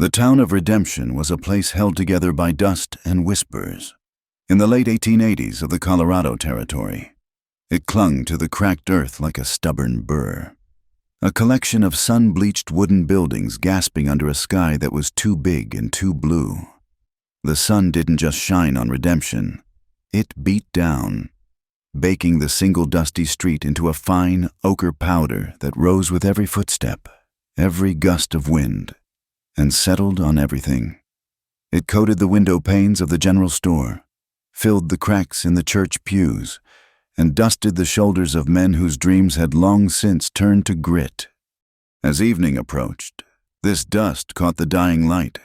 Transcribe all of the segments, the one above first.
The town of Redemption was a place held together by dust and whispers. In the late 1880s of the Colorado Territory, it clung to the cracked earth like a stubborn burr. A collection of sun-bleached wooden buildings gasping under a sky that was too big and too blue. The sun didn't just shine on Redemption. It beat down, baking the single dusty street into a fine ochre powder that rose with every footstep, every gust of wind, and settled on everything. It coated the window panes of the general store, filled the cracks in the church pews, and dusted the shoulders of men whose dreams had long since turned to grit. As evening approached, this dust caught the dying light,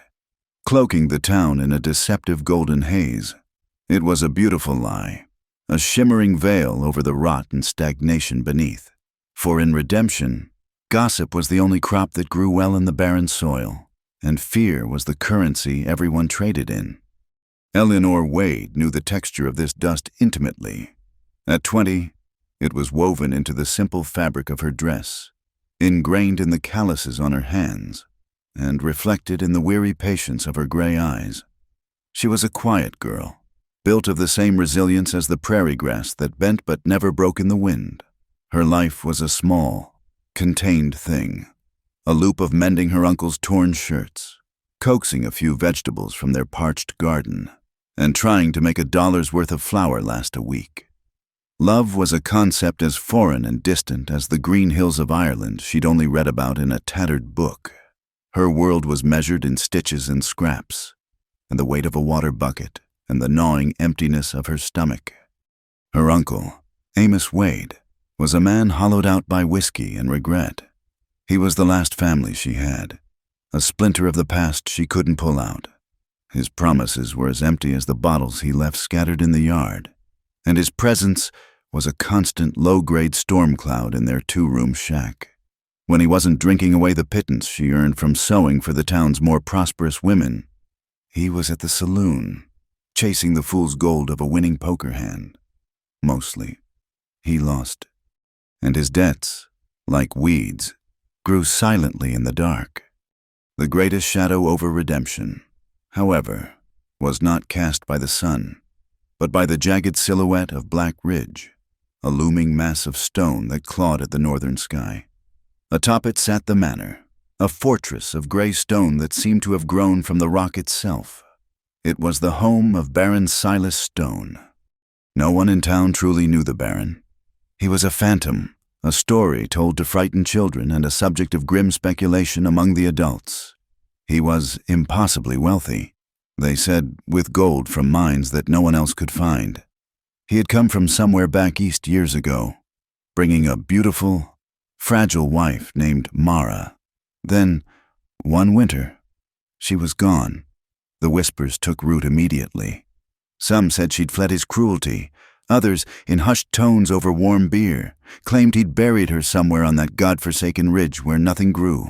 cloaking the town in a deceptive golden haze. It was a beautiful lie, a shimmering veil over the rot and stagnation beneath. For in Redemption, gossip was the only crop that grew well in the barren soil, and fear was the currency everyone traded in. Eleanor Wade knew the texture of this dust intimately. At 20, it was woven into the simple fabric of her dress, ingrained in the calluses on her hands, and reflected in the weary patience of her gray eyes. She was a quiet girl, built of the same resilience as the prairie grass that bent but never broke in the wind. Her life was a small, contained thing, a loop of mending her uncle's torn shirts, coaxing a few vegetables from their parched garden, and trying to make $1's worth of flour last a week. Love was a concept as foreign and distant as the green hills of Ireland she'd only read about in a tattered book. Her world was measured in stitches and scraps, and the weight of a water bucket, and the gnawing emptiness of her stomach. Her uncle, Amos Wade, was a man hollowed out by whiskey and regret. He was the last family she had, a splinter of the past she couldn't pull out. His promises were as empty as the bottles he left scattered in the yard, and his presence was a constant low-grade storm cloud in their two-room shack. When he wasn't drinking away the pittance she earned from sewing for the town's more prosperous women, he was at the saloon, chasing the fool's gold of a winning poker hand. Mostly, he lost, and his debts, like weeds, grew silently in the dark. The greatest shadow over Redemption, however, was not cast by the sun, but by the jagged silhouette of Black Ridge, a looming mass of stone that clawed at the northern sky. Atop it sat the manor, a fortress of gray stone that seemed to have grown from the rock itself. It was the home of Baron Silas Stone. No one in town truly knew the Baron. He was a phantom, a story told to frighten children and a subject of grim speculation among the adults. He was impossibly wealthy, they said, with gold from mines that no one else could find. He had come from somewhere back east years ago, bringing a beautiful, fragile wife named Mara. Then, one winter, she was gone. The whispers took root immediately. Some said she'd fled his cruelty. Others, in hushed tones over warm beer, claimed he'd buried her somewhere on that god-forsaken ridge where nothing grew.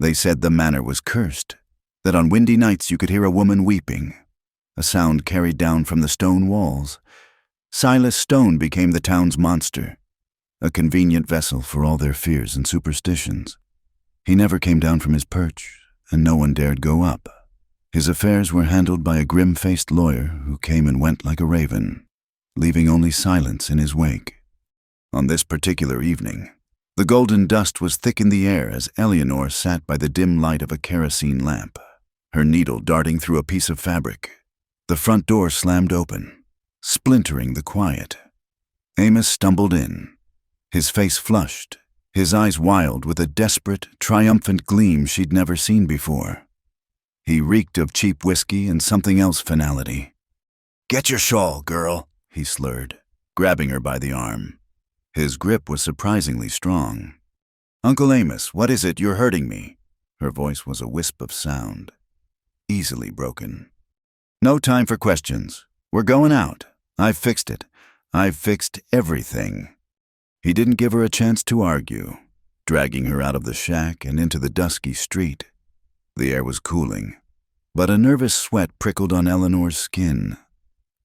They said the manor was cursed, that on windy nights you could hear a woman weeping, a sound carried down from the stone walls. Silas Stone became the town's monster, a convenient vessel for all their fears and superstitions. He never came down from his perch, and no one dared go up. His affairs were handled by a grim-faced lawyer who came and went like a raven, leaving only silence in his wake. On this particular evening, the golden dust was thick in the air as Eleanor sat by the dim light of a kerosene lamp, her needle darting through a piece of fabric. The front door slammed open, splintering the quiet. Amos stumbled in, his face flushed, his eyes wild with a desperate, triumphant gleam she'd never seen before. He reeked of cheap whiskey and something else finality. "Get your shawl, girl," he slurred, grabbing her by the arm. His grip was surprisingly strong. "Uncle Amos, what is it? You're hurting me." Her voice was a wisp of sound, easily broken. "No time for questions. We're going out. I've fixed it. I've fixed everything." He didn't give her a chance to argue, dragging her out of the shack and into the dusky street. The air was cooling, but a nervous sweat prickled on Eleanor's skin.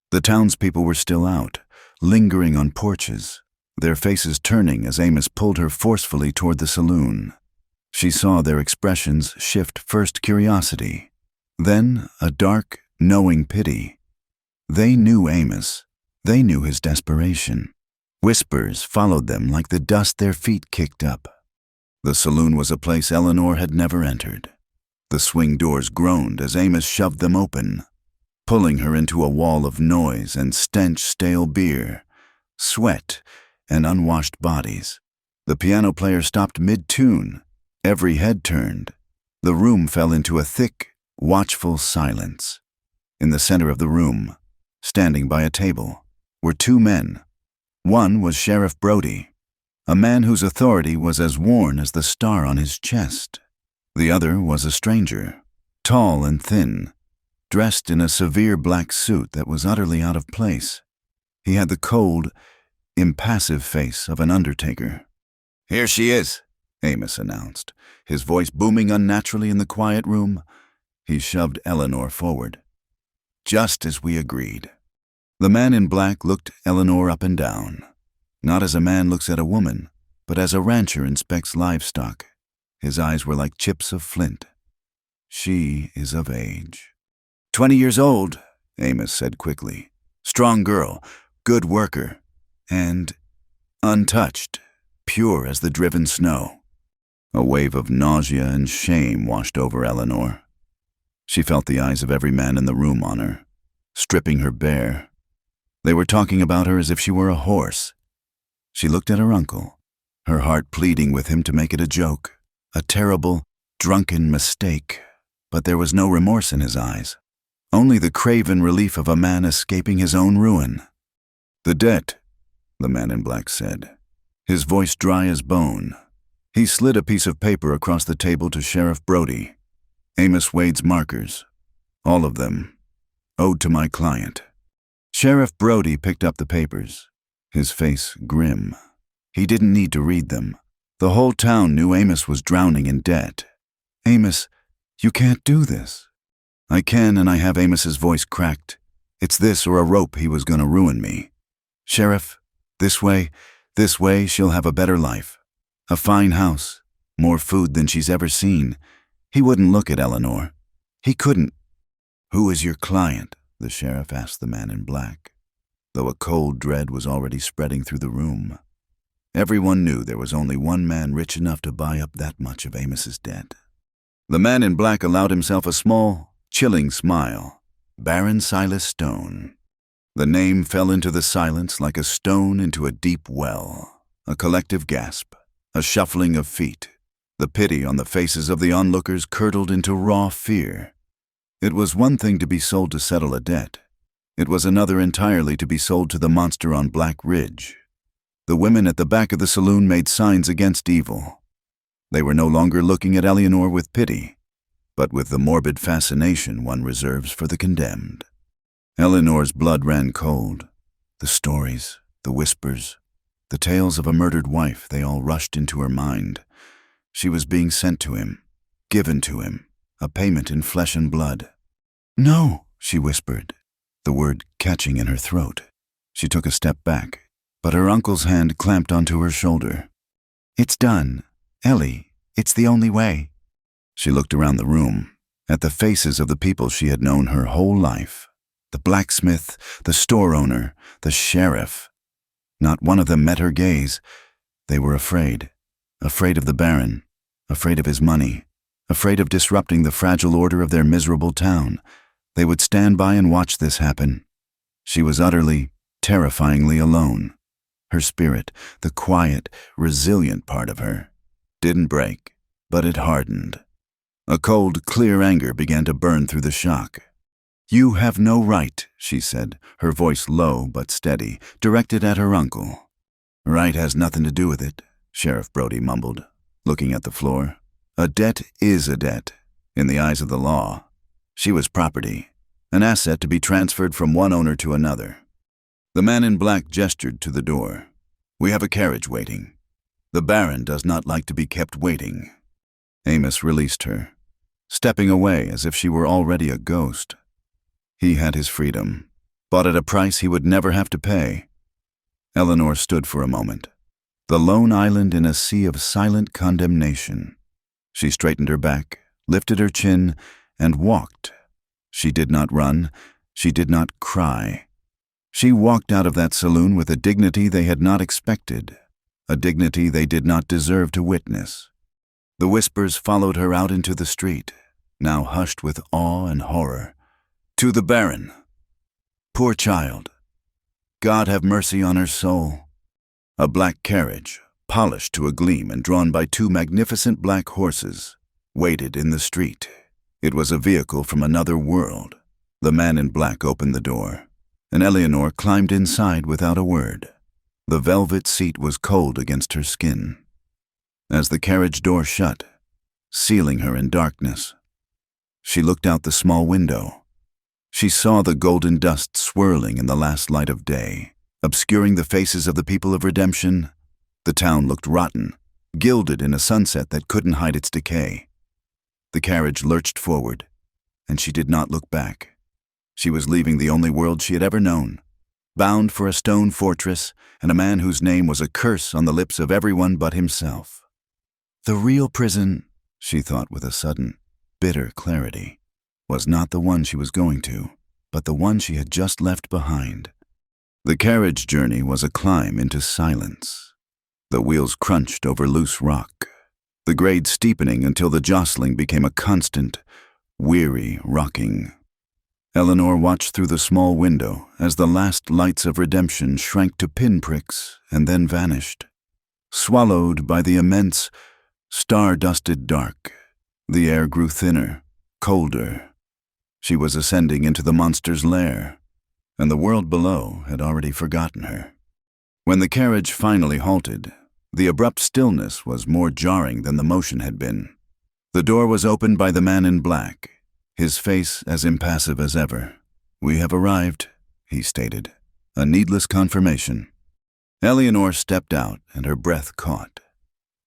The townspeople were still out, lingering on porches, their faces turning as Amos pulled her forcefully toward the saloon. She saw their expressions shift, first curiosity, then a dark, knowing pity. They knew Amos. They knew his desperation. Whispers followed them like the dust their feet kicked up. The saloon was a place Eleanor had never entered. The swing doors groaned as Amos shoved them open, pulling her into a wall of noise and stench, stale beer, sweat, and unwashed bodies. The piano player stopped mid-tune. Every head turned. The room fell into a thick, watchful silence. In the center of the room, standing by a table, were two men. One was Sheriff Brody, a man whose authority was as worn as the star on his chest. The other was a stranger, tall and thin, dressed in a severe black suit that was utterly out of place. He had the cold, impassive face of an undertaker. "Here she is," Amos announced, his voice booming unnaturally in the quiet room. He shoved Eleanor forward. "Just as we agreed." The man in black looked Eleanor up and down, not as a man looks at a woman, but as a rancher inspects livestock. His eyes were like chips of flint. "She is of age." 20 years old, Amos said quickly. "Strong girl, good worker, and untouched, pure as the driven snow." A wave of nausea and shame washed over Eleanor. She felt the eyes of every man in the room on her, stripping her bare. They were talking about her as if she were a horse. She looked at her uncle, her heart pleading with him to make it a joke, a terrible, drunken mistake, but there was no remorse in his eyes, only the craven relief of a man escaping his own ruin. "The debt," the man in black said, his voice dry as bone. He slid a piece of paper across the table to Sheriff Brody. "Amos Wade's markers, all of them, owed to my client." Sheriff Brody picked up the papers, his face grim. He didn't need to read them. The whole town knew Amos was drowning in debt. "Amos, you can't do this." "I can, and I have." Amos's voice cracked. "It's this or a rope. He was going to ruin me. Sheriff, this way, she'll have a better life. A fine house, more food than she's ever seen." He wouldn't look at Eleanor. He couldn't. "Who is your client?" the sheriff asked the man in black, though a cold dread was already spreading through the room. Everyone knew there was only one man rich enough to buy up that much of Amos's debt. The man in black allowed himself a small, chilling smile. Baron Silas Stone. The name fell into the silence like a stone into a deep well. A collective gasp, a shuffling of feet. The pity on the faces of the onlookers curdled into raw fear. It was one thing to be sold to settle a debt. It was another entirely to be sold to the monster on Black Ridge. The women at the back of the saloon made signs against evil. They were no longer looking at Eleanor with pity, but with the morbid fascination one reserves for the condemned. Eleanor's blood ran cold. The stories, the whispers, the tales of a murdered wife, they all rushed into her mind. She was being sent to him, given to him, a payment in flesh and blood. "No," she whispered, the word catching in her throat. She took a step back, but her uncle's hand clamped onto her shoulder. "It's done. Ellie, it's the only way." She looked around the room, at the faces of the people she had known her whole life. The blacksmith, the store owner, the sheriff. Not one of them met her gaze. They were afraid. Afraid of the Baron, afraid of his money, afraid of disrupting the fragile order of their miserable town. They would stand by and watch this happen. She was utterly, terrifyingly alone. Her spirit, the quiet, resilient part of her, didn't break, but it hardened. A cold, clear anger began to burn through the shock. "You have no right," she said, her voice low but steady, directed at her uncle. "Right has nothing to do with it," Sheriff Brody mumbled, looking at the floor. "A debt is a debt, in the eyes of the law. She was property, an asset to be transferred from one owner to another." The man in black gestured to the door. "We have a carriage waiting. The Baron does not like to be kept waiting." Amos released her, stepping away as if she were already a ghost. He had his freedom, bought at a price he would never have to pay. Eleanor stood for a moment, the lone island in a sea of silent condemnation. She straightened her back, lifted her chin, and walked. She did not run. She did not cry. She walked out of that saloon with a dignity they had not expected, a dignity they did not deserve to witness. The whispers followed her out into the street, now hushed with awe and horror. To the Baron. Poor child. God have mercy on her soul. A black carriage, polished to a gleam and drawn by two magnificent black horses, waited in the street. It was a vehicle from another world. The man in black opened the door, and Eleanor climbed inside without a word. The velvet seat was cold against her skin. As the carriage door shut, sealing her in darkness, she looked out the small window. She saw the golden dust swirling in the last light of day, obscuring the faces of the people of redemption. The town looked rotten, gilded in a sunset that couldn't hide its decay. The carriage lurched forward, and she did not look back. She was leaving the only world she had ever known, bound for a stone fortress and a man whose name was a curse on the lips of everyone but himself. The real prison, she thought with a sudden, bitter clarity, was not the one she was going to, but the one she had just left behind. The carriage journey was a climb into silence. The wheels crunched over loose rock, the grade steepening until the jostling became a constant, weary rocking. Eleanor watched through the small window as the last lights of redemption shrank to pinpricks and then vanished, swallowed by the immense, star-dusted dark. The air grew thinner, colder. She was ascending into the monster's lair, and the world below had already forgotten her. When the carriage finally halted, the abrupt stillness was more jarring than the motion had been. The door was opened by the man in black, his face as impassive as ever. "We have arrived," he stated, a needless confirmation. Eleanor stepped out, and her breath caught,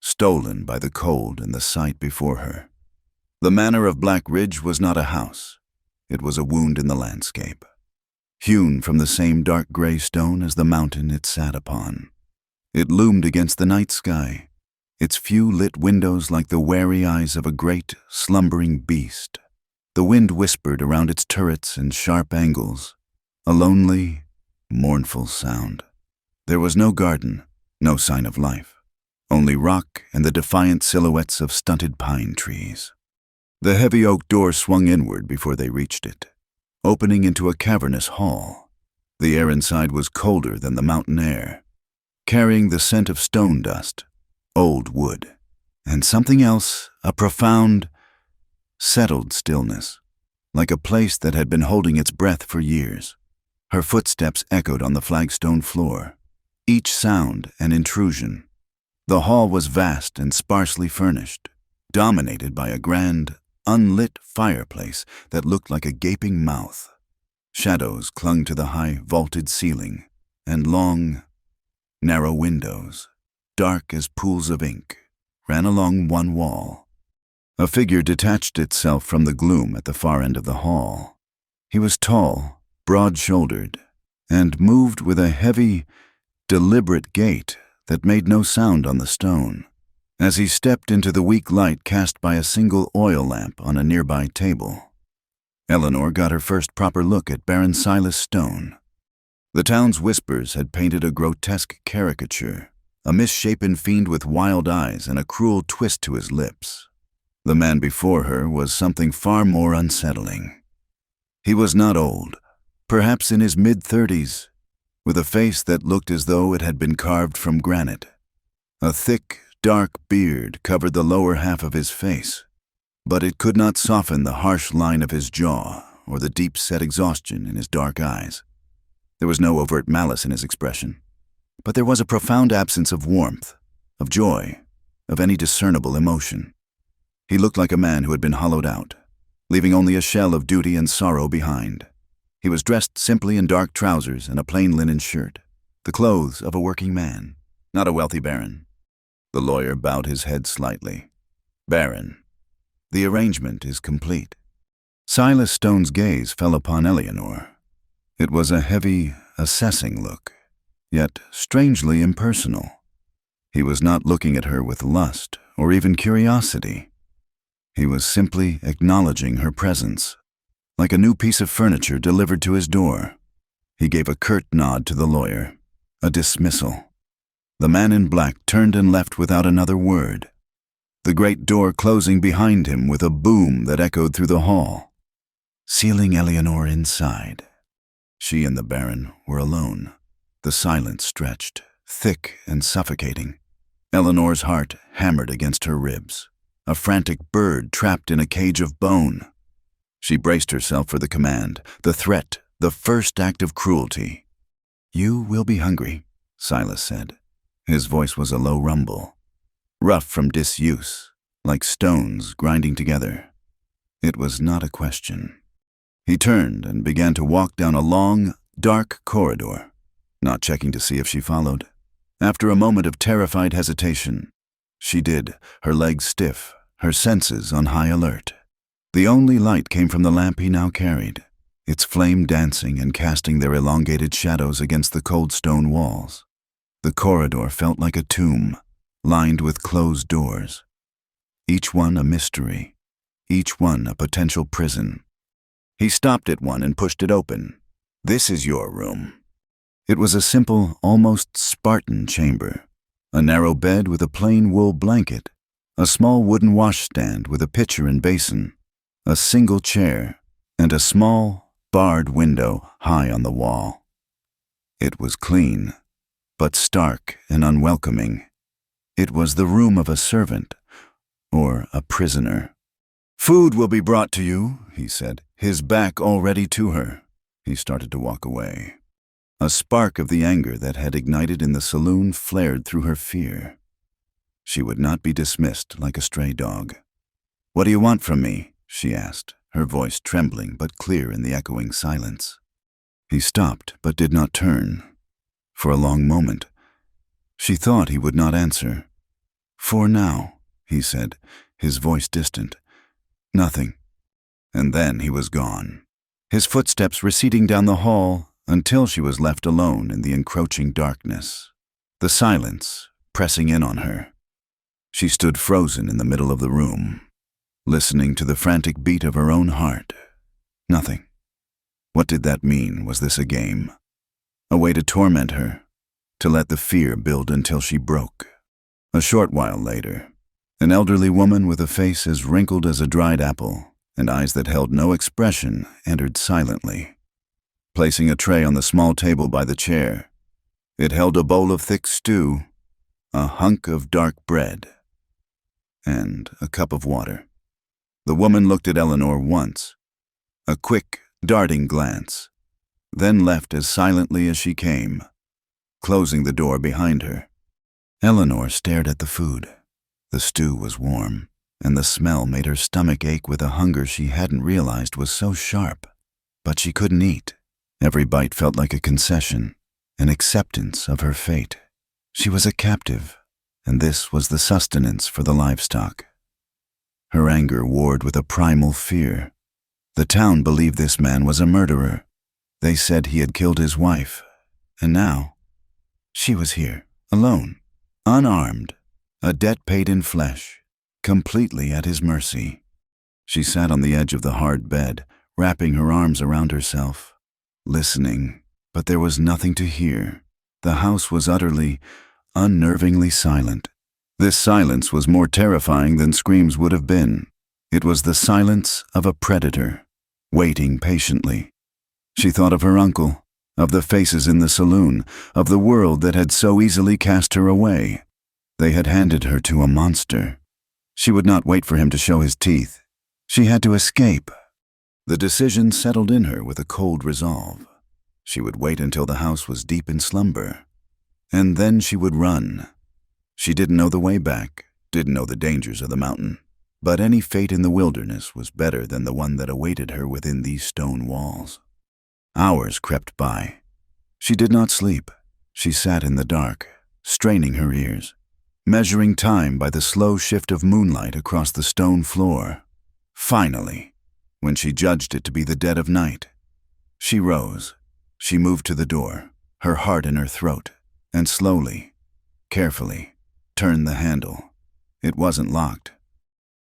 stolen by the cold and the sight before her. The manor of Black Ridge was not a house. It was a wound in the landscape, hewn from the same dark gray stone as the mountain it sat upon. It loomed against the night sky, its few lit windows like the wary eyes of a great, slumbering beast. The wind whispered around its turrets and sharp angles, a lonely, mournful sound. There was no garden, no sign of life, only rock and the defiant silhouettes of stunted pine trees. The heavy oak door swung inward before they reached it, opening into a cavernous hall. The air inside was colder than the mountain air, carrying the scent of stone dust, old wood, and something else, a profound, settled stillness, like a place that had been holding its breath for years. Her footsteps echoed on the flagstone floor, each sound an intrusion. The hall was vast and sparsely furnished, dominated by a grand, unlit fireplace that looked like a gaping mouth. Shadows clung to the high, vaulted ceiling, and long, narrow windows, dark as pools of ink, ran along one wall. A figure detached itself from the gloom at the far end of the hall. He was tall, broad-shouldered, and moved with a heavy, deliberate gait that made no sound on the stone. As he stepped into the weak light cast by a single oil lamp on a nearby table, Eleanor got her first proper look at Baron Silas Stone. The town's whispers had painted a grotesque caricature, a misshapen fiend with wild eyes and a cruel twist to his lips. The man before her was something far more unsettling. He was not old, perhaps in his mid-30s, with a face that looked as though it had been carved from granite. A thick, dark beard covered the lower half of his face, but it could not soften the harsh line of his jaw or the deep-set exhaustion in his dark eyes. There was no overt malice in his expression, but there was a profound absence of warmth, of joy, of any discernible emotion. He looked like a man who had been hollowed out, leaving only a shell of duty and sorrow behind. He was dressed simply in dark trousers and a plain linen shirt, the clothes of a working man, not a wealthy baron. The lawyer bowed his head slightly. "Baron, the arrangement is complete." Silas Stone's gaze fell upon Eleanor. It was a heavy, assessing look, yet strangely impersonal. He was not looking at her with lust or even curiosity. He was simply acknowledging her presence, like a new piece of furniture delivered to his door. He gave a curt nod to the lawyer, a dismissal. The man in black turned and left without another word, the great door closing behind him with a boom that echoed through the hall, sealing Eleanor inside. She and the Baron were alone. The silence stretched, thick and suffocating. Eleanor's heart hammered against her ribs, a frantic bird trapped in a cage of bone. She braced herself for the command, the threat, the first act of cruelty. "You will be hungry," Silas said. His voice was a low rumble, rough from disuse, like stones grinding together. It was not a question. He turned and began to walk down a long, dark corridor, not checking to see if she followed. After a moment of terrified hesitation, she did, her legs stiff, her senses on high alert. The only light came from the lamp he now carried, its flame dancing and casting their elongated shadows against the cold stone walls. The corridor felt like a tomb, lined with closed doors, each one a mystery, each one a potential prison. He stopped at one and pushed it open. "This is your room." It was a simple, almost Spartan chamber, a narrow bed with a plain wool blanket, a small wooden washstand with a pitcher and basin, a single chair, and a small, barred window high on the wall. It was clean, but stark and unwelcoming. It was the room of a servant, or a prisoner. "Food will be brought to you," he said, his back already to her. He started to walk away. A spark of the anger that had ignited in the saloon flared through her fear. She would not be dismissed like a stray dog. "What do you want from me?" she asked, her voice trembling but clear in the echoing silence. He stopped but did not turn. For a long moment, she thought he would not answer. "For now," he said, his voice distant. "Nothing." And then he was gone, his footsteps receding down the hall until she was left alone in the encroaching darkness, the silence pressing in on her. She stood frozen in the middle of the room, listening to the frantic beat of her own heart. Nothing. What did that mean? Was this a game? A way to torment her, to let the fear build until she broke? A short while later, an elderly woman with a face as wrinkled as a dried apple and eyes that held no expression entered silently, placing a tray on the small table by the chair. It held a bowl of thick stew, a hunk of dark bread, and a cup of water. The woman looked at Eleanor once, a quick, darting glance, then left as silently as she came, closing the door behind her. Eleanor stared at the food. The stew was warm, and the smell made her stomach ache with a hunger she hadn't realized was so sharp. But she couldn't eat. Every bite felt like a concession, an acceptance of her fate. She was a captive, and this was the sustenance for the livestock. Her anger warred with a primal fear. The town believed this man was a murderer. They said he had killed his wife, and now she was here, alone, unarmed, a debt paid in flesh, completely at his mercy. She sat on the edge of the hard bed, wrapping her arms around herself, listening, but there was nothing to hear. The house was utterly, unnervingly silent. This silence was more terrifying than screams would have been. It was the silence of a predator, waiting patiently. She thought of her uncle, of the faces in the saloon, of the world that had so easily cast her away. They had handed her to a monster. She would not wait for him to show his teeth. She had to escape. The decision settled in her with a cold resolve. She would wait until the house was deep in slumber, and then she would run. She didn't know the way back, didn't know the dangers of the mountain, but any fate in the wilderness was better than the one that awaited her within these stone walls. Hours crept by. She did not sleep. She sat in the dark, straining her ears, measuring time by the slow shift of moonlight across the stone floor. Finally, when she judged it to be the dead of night, she rose. She moved to the door, her heart in her throat, and slowly, carefully, turned the handle. It wasn't locked.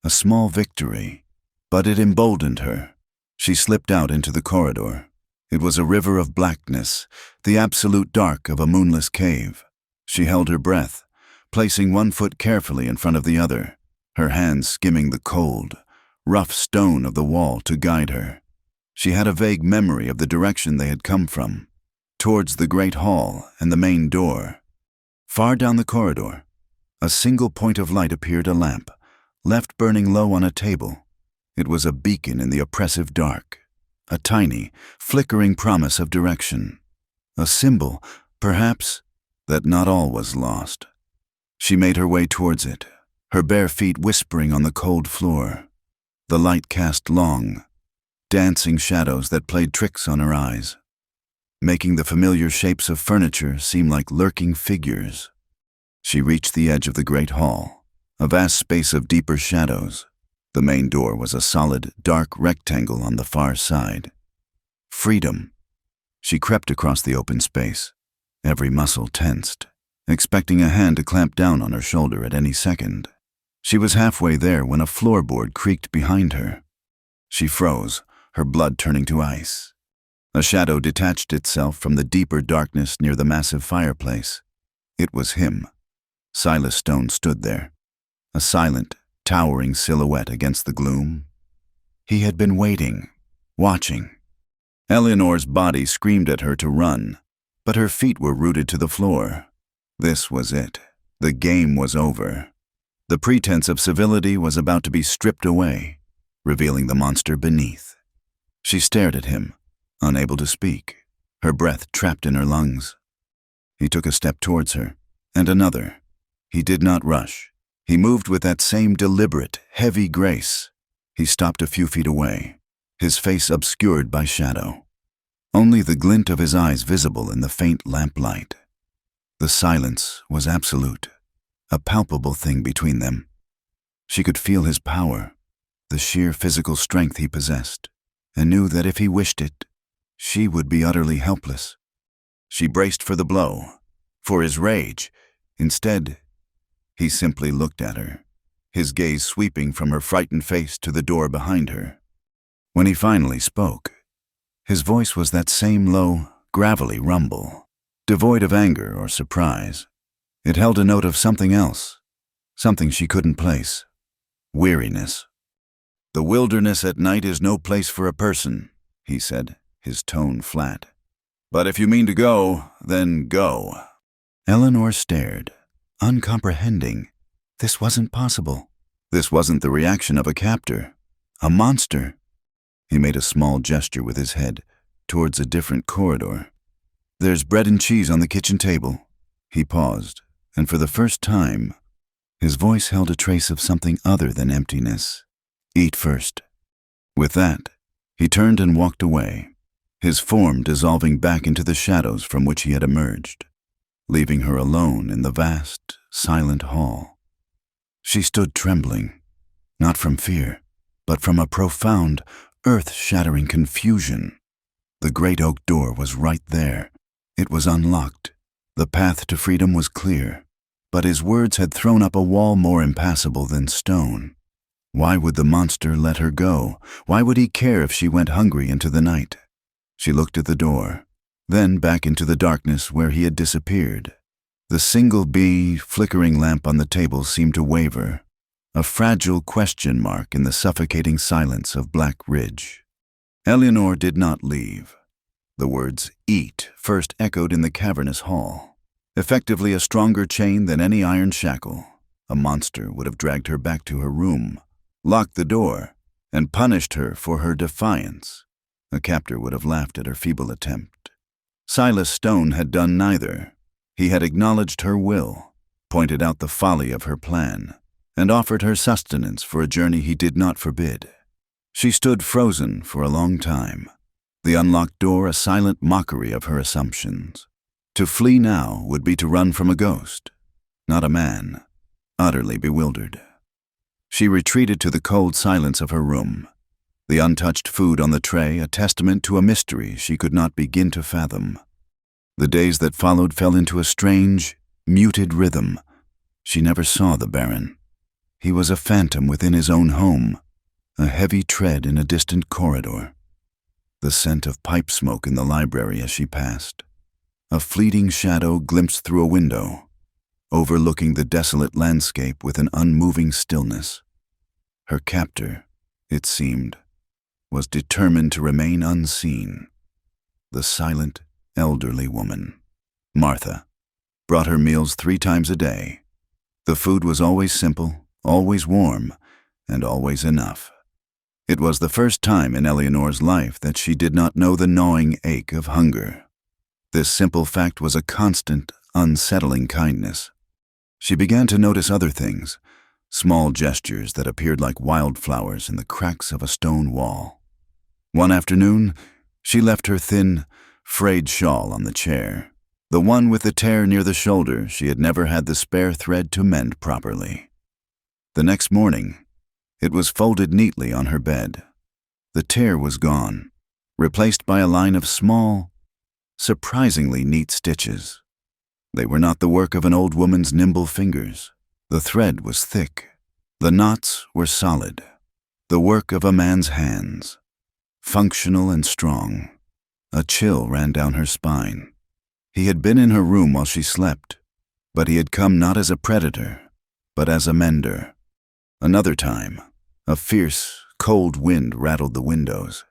A small victory, but it emboldened her. She slipped out into the corridor. It was a river of blackness, the absolute dark of a moonless cave. She held her breath, placing one foot carefully in front of the other, her hands skimming the cold, rough stone of the wall to guide her. She had a vague memory of the direction they had come from, towards the great hall and the main door. Far down the corridor, a single point of light appeared, a lamp, left burning low on a table. It was a beacon in the oppressive dark, a tiny, flickering promise of direction, a symbol, perhaps, that not all was lost. She made her way towards it, her bare feet whispering on the cold floor. The light cast long, dancing shadows that played tricks on her eyes, making the familiar shapes of furniture seem like lurking figures. She reached the edge of the great hall, a vast space of deeper shadows. The main door was a solid, dark rectangle on the far side. Freedom. She crept across the open space, every muscle tensed, expecting a hand to clamp down on her shoulder at any second. She was halfway there when a floorboard creaked behind her. She froze, her blood turning to ice. A shadow detached itself from the deeper darkness near the massive fireplace. It was him. Silas Stone stood there, a silent, towering silhouette against the gloom. He had been waiting, watching. Eleanor's body screamed at her to run, but her feet were rooted to the floor. This was it. The game was over. The pretense of civility was about to be stripped away, revealing the monster beneath. She stared at him, unable to speak, her breath trapped in her lungs. He took a step towards her, and another. He did not rush. He moved with that same deliberate, heavy grace. He stopped a few feet away, his face obscured by shadow. Only the glint of his eyes visible in the faint lamplight. The silence was absolute, a palpable thing between them. She could feel his power, the sheer physical strength he possessed, and knew that if he wished it, she would be utterly helpless. She braced for the blow, for his rage. Instead, he simply looked at her, his gaze sweeping from her frightened face to the door behind her. When he finally spoke, his voice was that same low, gravelly rumble, devoid of anger or surprise. It held a note of something else, something she couldn't place. Weariness. "The wilderness at night is no place for a person," he said, his tone flat. "But if you mean to go, then go." Eleanor stared, uncomprehending. This wasn't possible. This wasn't the reaction of a captor, a monster. He made a small gesture with his head towards a different corridor. "There's bread and cheese on the kitchen table." He paused, and for the first time, his voice held a trace of something other than emptiness. "Eat first." With that, he turned and walked away, his form dissolving back into the shadows from which he had emerged, leaving her alone in the vast, silent hall. She stood trembling, not from fear, but from a profound, earth-shattering confusion. The great oak door was right there. It was unlocked. The path to freedom was clear, but his words had thrown up a wall more impassable than stone. Why would the monster let her go? Why would he care if she went hungry into the night? She looked at the door, then back into the darkness where he had disappeared. The single flickering lamp on the table seemed to waver, a fragile question mark in the suffocating silence of Black Ridge. Eleanor did not leave. The words "eat" first echoed in the cavernous hall, effectively a stronger chain than any iron shackle. A monster would have dragged her back to her room, locked the door, and punished her for her defiance. A captor would have laughed at her feeble attempt. Silas Stone had done neither. He had acknowledged her will, pointed out the folly of her plan, and offered her sustenance for a journey he did not forbid. She stood frozen for a long time, the unlocked door a silent mockery of her assumptions. To flee now would be to run from a ghost, not a man, utterly bewildered. She retreated to the cold silence of her room, the untouched food on the tray a testament to a mystery she could not begin to fathom. The days that followed fell into a strange, muted rhythm. She never saw the Baron. He was a phantom within his own home, a heavy tread in a distant corridor, the scent of pipe smoke in the library as she passed, a fleeting shadow glimpsed through a window, overlooking the desolate landscape with an unmoving stillness. Her captor, it seemed, was determined to remain unseen. The silent, elderly woman, Martha, brought her meals 3 times a day. The food was always simple, always warm, and always enough. It was the first time in Eleanor's life that she did not know the gnawing ache of hunger. This simple fact was a constant, unsettling kindness. She began to notice other things, small gestures that appeared like wildflowers in the cracks of a stone wall. One afternoon, she left her thin, frayed shawl on the chair. The one with the tear near the shoulder she had never had the spare thread to mend properly. The next morning, it was folded neatly on her bed. The tear was gone, replaced by a line of small, surprisingly neat stitches. They were not the work of an old woman's nimble fingers. The thread was thick. The knots were solid. The work of a man's hands, functional and strong. A chill ran down her spine. He had been in her room while she slept, but he had come not as a predator, but as a mender. Another time, a fierce, cold wind rattled the windows,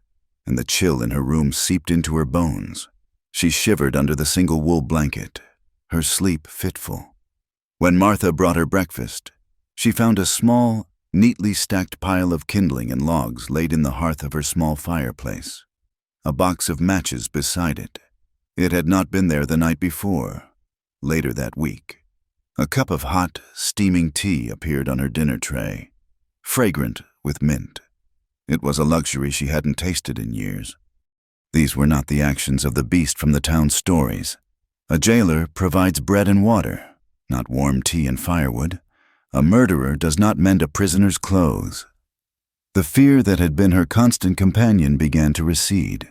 and the chill in her room seeped into her bones. She shivered under the single wool blanket, her sleep fitful. When Martha brought her breakfast, she found a small, neatly stacked pile of kindling and logs laid in the hearth of her small fireplace, a box of matches beside it. It had not been there the night before. Later that week, a cup of hot, steaming tea appeared on her dinner tray, fragrant with mint. It was a luxury she hadn't tasted in years. These were not the actions of the beast from the town stories. A jailer provides bread and water, not warm tea and firewood. A murderer does not mend a prisoner's clothes. The fear that had been her constant companion began to recede,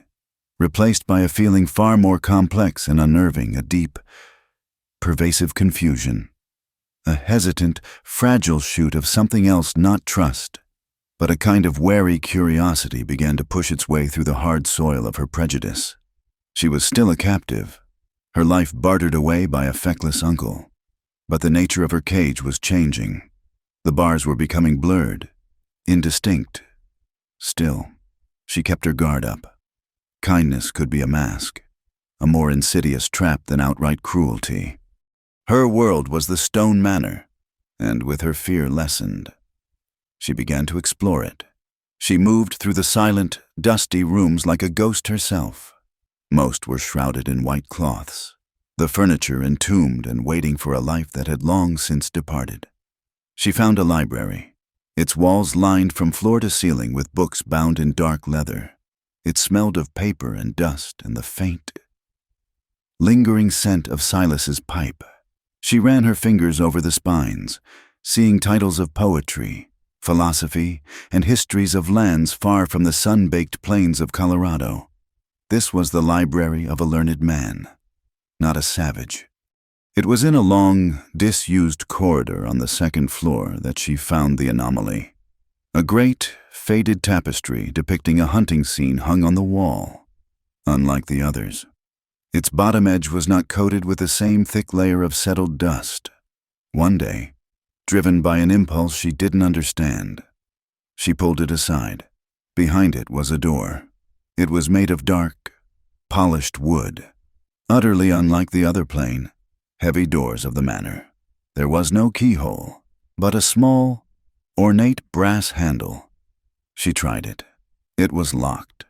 replaced by a feeling far more complex and unnerving, a deep, pervasive confusion. A hesitant, fragile shoot of something else, not trust, but a kind of wary curiosity began to push its way through the hard soil of her prejudice. She was still a captive, her life bartered away by a feckless uncle, but the nature of her cage was changing. The bars were becoming blurred, indistinct. Still, she kept her guard up. Kindness could be a mask, a more insidious trap than outright cruelty. Her world was the stone manor, and with her fear lessened, she began to explore it. She moved through the silent, dusty rooms like a ghost herself. Most were shrouded in white cloths, the furniture entombed and waiting for a life that had long since departed. She found a library, its walls lined from floor to ceiling with books bound in dark leather. It smelled of paper and dust and the faint, lingering scent of Silas's pipe. She ran her fingers over the spines, seeing titles of poetry, philosophy, and histories of lands far from the sun-baked plains of Colorado. This was the library of a learned man, not a savage. It was in a long, disused corridor on the 2nd floor that she found the anomaly. A great, faded tapestry depicting a hunting scene hung on the wall, unlike the others. Its bottom edge was not coated with the same thick layer of settled dust. One day, driven by an impulse she didn't understand, she pulled it aside. Behind it was a door. It was made of dark, polished wood, utterly unlike the other plain, heavy doors of the manor. There was no keyhole, but a small, ornate brass handle. She tried it. It was locked.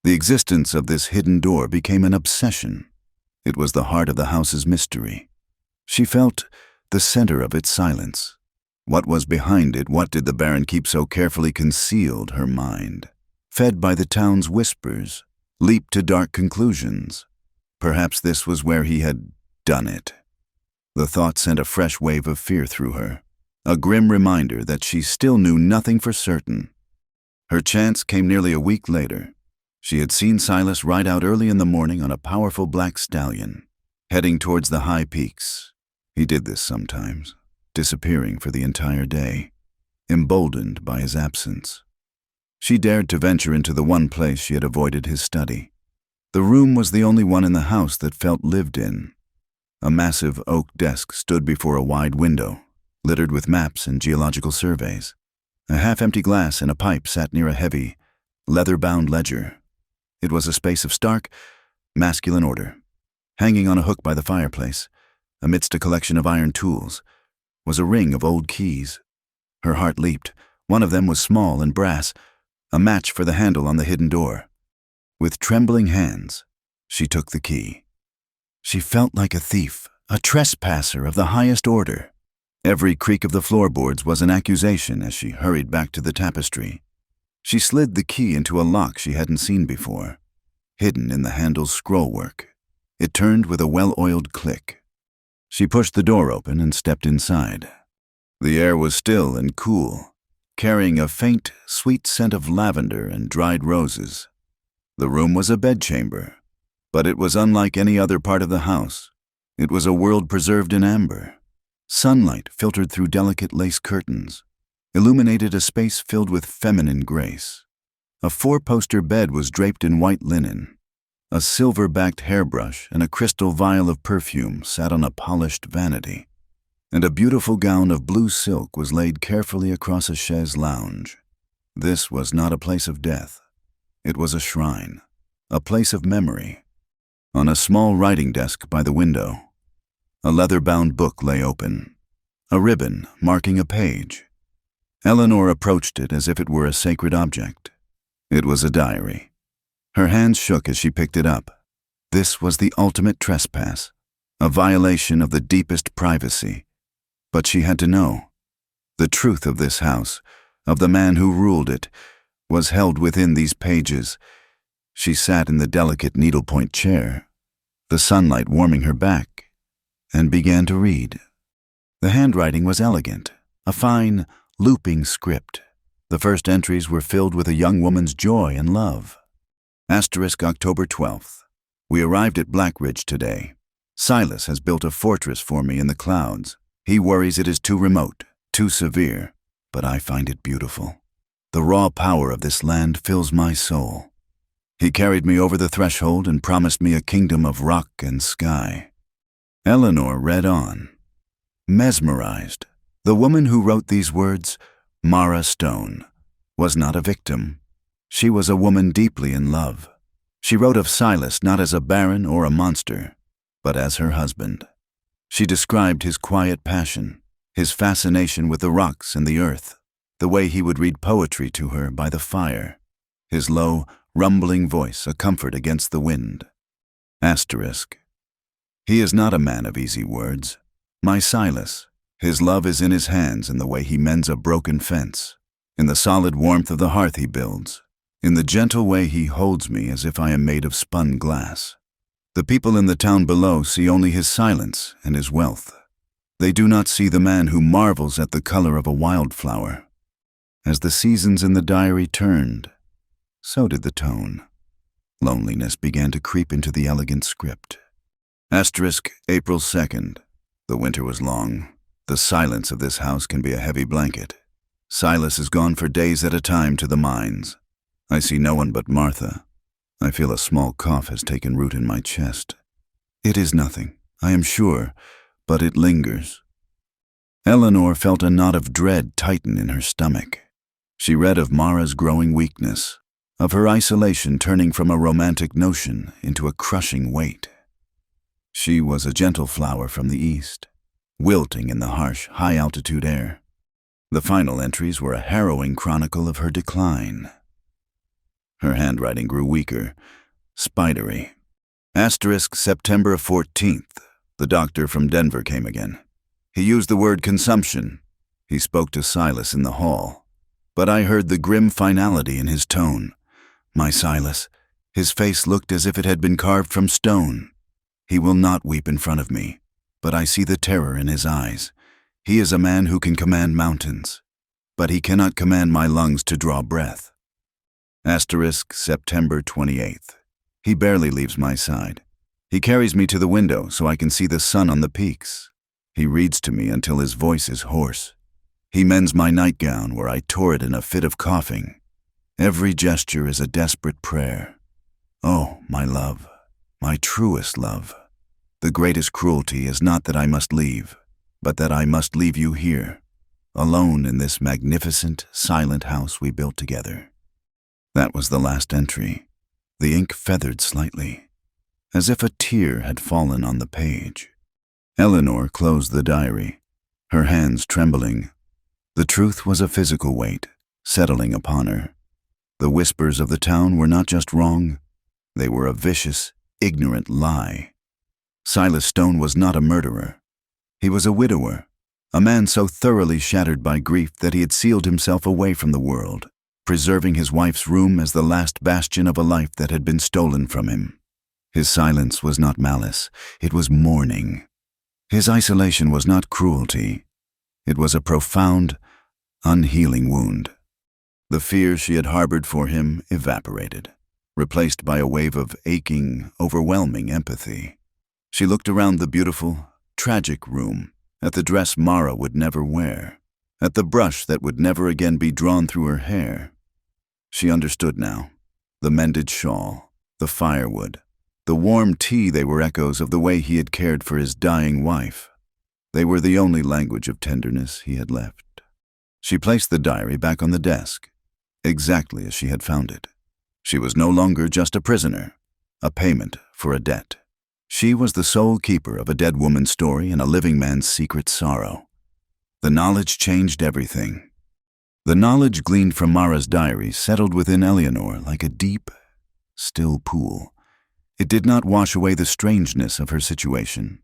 The existence of this hidden door became an obsession. It was the heart of the house's mystery. She felt the center of its silence. What was behind it? What did the Baron keep so carefully concealed? Her mind, fed by the town's whispers, leaped to dark conclusions. Perhaps this was where he had done it. The thought sent a fresh wave of fear through her, a grim reminder that she still knew nothing for certain. Her chance came nearly a week later. She had seen Silas ride out early in the morning on a powerful black stallion, heading towards the high peaks. He did this sometimes, disappearing for the entire day. emboldened by his absence. She dared to venture into the one place she had avoided his study. The room was the only one in the house that felt lived in. A massive oak desk stood before a wide window, littered with maps and geological surveys. A half-empty glass and a pipe sat near a heavy, leather-bound ledger. It was a space of stark, masculine order. Hanging on a hook by the fireplace, amidst a collection of iron tools, was a ring of old keys. Her heart leaped. One of them was small and brass, a match for the handle on the hidden door. With trembling hands, she took the key. She felt like a thief, a trespasser of the highest order. Every creak of the floorboards was an accusation as she hurried back to the tapestry. She slid the key into a lock she hadn't seen before, hidden in the handle's scrollwork. It turned with a well-oiled click. She pushed the door open and stepped inside. The air was still and cool, carrying a faint, sweet scent of lavender and dried roses. The room was a bedchamber, but it was unlike any other part of the house. It was a world preserved in amber. Sunlight filtered through delicate lace curtains, illuminated a space filled with feminine grace. A four-poster bed was draped in white linen. A silver-backed hairbrush and a crystal vial of perfume sat on a polished vanity, and a beautiful gown of blue silk was laid carefully across a chaise lounge. This was not a place of death. It was a shrine, a place of memory. On a small writing desk by the window, a leather-bound book lay open, a ribbon marking a page. Eleanor approached it as if it were a sacred object. It was a diary. Her hands shook as she picked it up. This was the ultimate trespass, a violation of the deepest privacy. But she had to know. The truth of this house, of the man who ruled it, was held within these pages. She sat in the delicate needlepoint chair, the sunlight warming her back, and began to read. The handwriting was elegant, a fine, looping script. The first entries were filled with a young woman's joy and love. October 12th. We arrived at Blackridge today. Silas has built a fortress for me in the clouds. He worries it is too remote, too severe, but I find it beautiful. The raw power of this land fills my soul. He carried me over the threshold and promised me a kingdom of rock and sky. Eleanor read on, mesmerized. The woman who wrote these words, Mara Stone, was not a victim. She was a woman deeply in love. She wrote of Silas not as a baron or a monster, but as her husband. She described his quiet passion, his fascination with the rocks and the earth, the way he would read poetry to her by the fire, his low, rumbling voice a comfort against the wind. Asterisk. He is not a man of easy words. My Silas, his love is in his hands in the way he mends a broken fence, in the solid warmth of the hearth he builds, in the gentle way he holds me as if I am made of spun glass. The people in the town below see only his silence and his wealth. They do not see the man who marvels at the color of a wildflower. As the seasons in the diary turned, so did the tone. Loneliness began to creep into the elegant script. April 2nd. The winter was long. The silence of this house can be a heavy blanket. Silas is gone for days at a time to the mines. I see no one but Martha. I feel a small cough has taken root in my chest. It is nothing, I am sure, but it lingers. Eleanor felt a knot of dread tighten in her stomach. She read of Mara's growing weakness, of her isolation turning from a romantic notion into a crushing weight. She was a gentle flower from the east, wilting in the harsh, high-altitude air. The final entries were a harrowing chronicle of her decline. Her handwriting grew weaker, spidery. September 14th. The doctor from Denver came again. He used the word consumption. He spoke to Silas in the hall, but I heard the grim finality in his tone. My Silas, his face looked as if it had been carved from stone. He will not weep in front of me, but I see the terror in his eyes. He is a man who can command mountains, but he cannot command my lungs to draw breath. September 28th. He barely leaves my side. He carries me to the window so I can see the sun on the peaks. He reads to me until his voice is hoarse. He mends my nightgown where I tore it in a fit of coughing. Every gesture is a desperate prayer. Oh, my love, my truest love. The greatest cruelty is not that I must leave, but that I must leave you here, alone in this magnificent, silent house we built together. That was the last entry. The ink feathered slightly, as if a tear had fallen on the page. Eleanor closed the diary, her hands trembling. The truth was a physical weight, settling upon her. The whispers of the town were not just wrong, they were a vicious, ignorant lie. Silas Stone was not a murderer. He was a widower, a man so thoroughly shattered by grief that he had sealed himself away from the world, preserving his wife's room as the last bastion of a life that had been stolen from him. His silence was not malice, it was mourning. His isolation was not cruelty, it was a profound, unhealing wound. The fear she had harbored for him evaporated, replaced by a wave of aching, overwhelming empathy. She looked around the beautiful, tragic room, at the dress Mara would never wear, at the brush that would never again be drawn through her hair. She understood now. The mended shawl, the firewood, the warm tea, they were echoes of the way he had cared for his dying wife. They were the only language of tenderness he had left. She placed the diary back on the desk, exactly as she had found it. She was no longer just a prisoner, a payment for a debt. She was the sole keeper of a dead woman's story and a living man's secret sorrow. The knowledge changed everything. The knowledge gleaned from Mara's diary settled within Eleanor like a deep, still pool. It did not wash away the strangeness of her situation,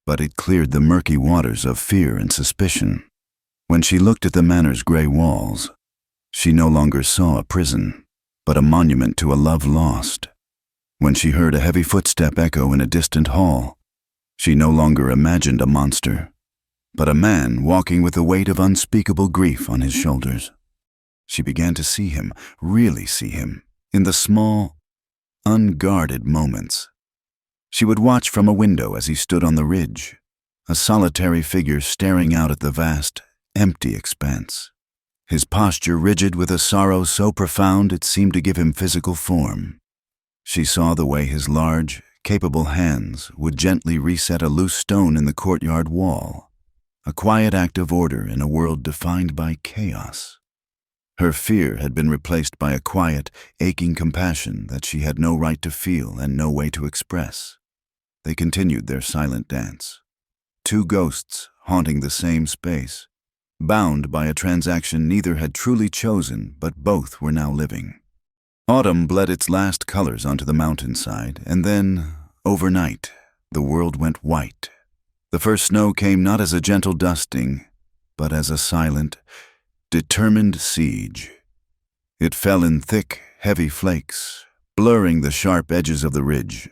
but it cleared the murky waters of fear and suspicion. When she looked at the manor's gray walls, she no longer saw a prison, but a monument to a love lost. When she heard a heavy footstep echo in a distant hall, she no longer imagined a monster, but a man walking with the weight of unspeakable grief on his shoulders. She began to see him, really see him, in the small, unguarded moments. She would watch from a window as he stood on the ridge, a solitary figure staring out at the vast, empty expanse. His posture rigid with a sorrow so profound it seemed to give him physical form. She saw the way his large, capable hands would gently reset a loose stone in the courtyard wall, a quiet act of order in a world defined by chaos. Her fear had been replaced by a quiet, aching compassion that she had no right to feel and no way to express. They continued their silent dance. Two ghosts haunting the same space, bound by a transaction neither had truly chosen, but both were now living. Autumn bled its last colors onto the mountainside, and then, overnight, the world went white. The first snow came not as a gentle dusting, but as a silent, determined siege. It fell in thick, heavy flakes, blurring the sharp edges of the ridge,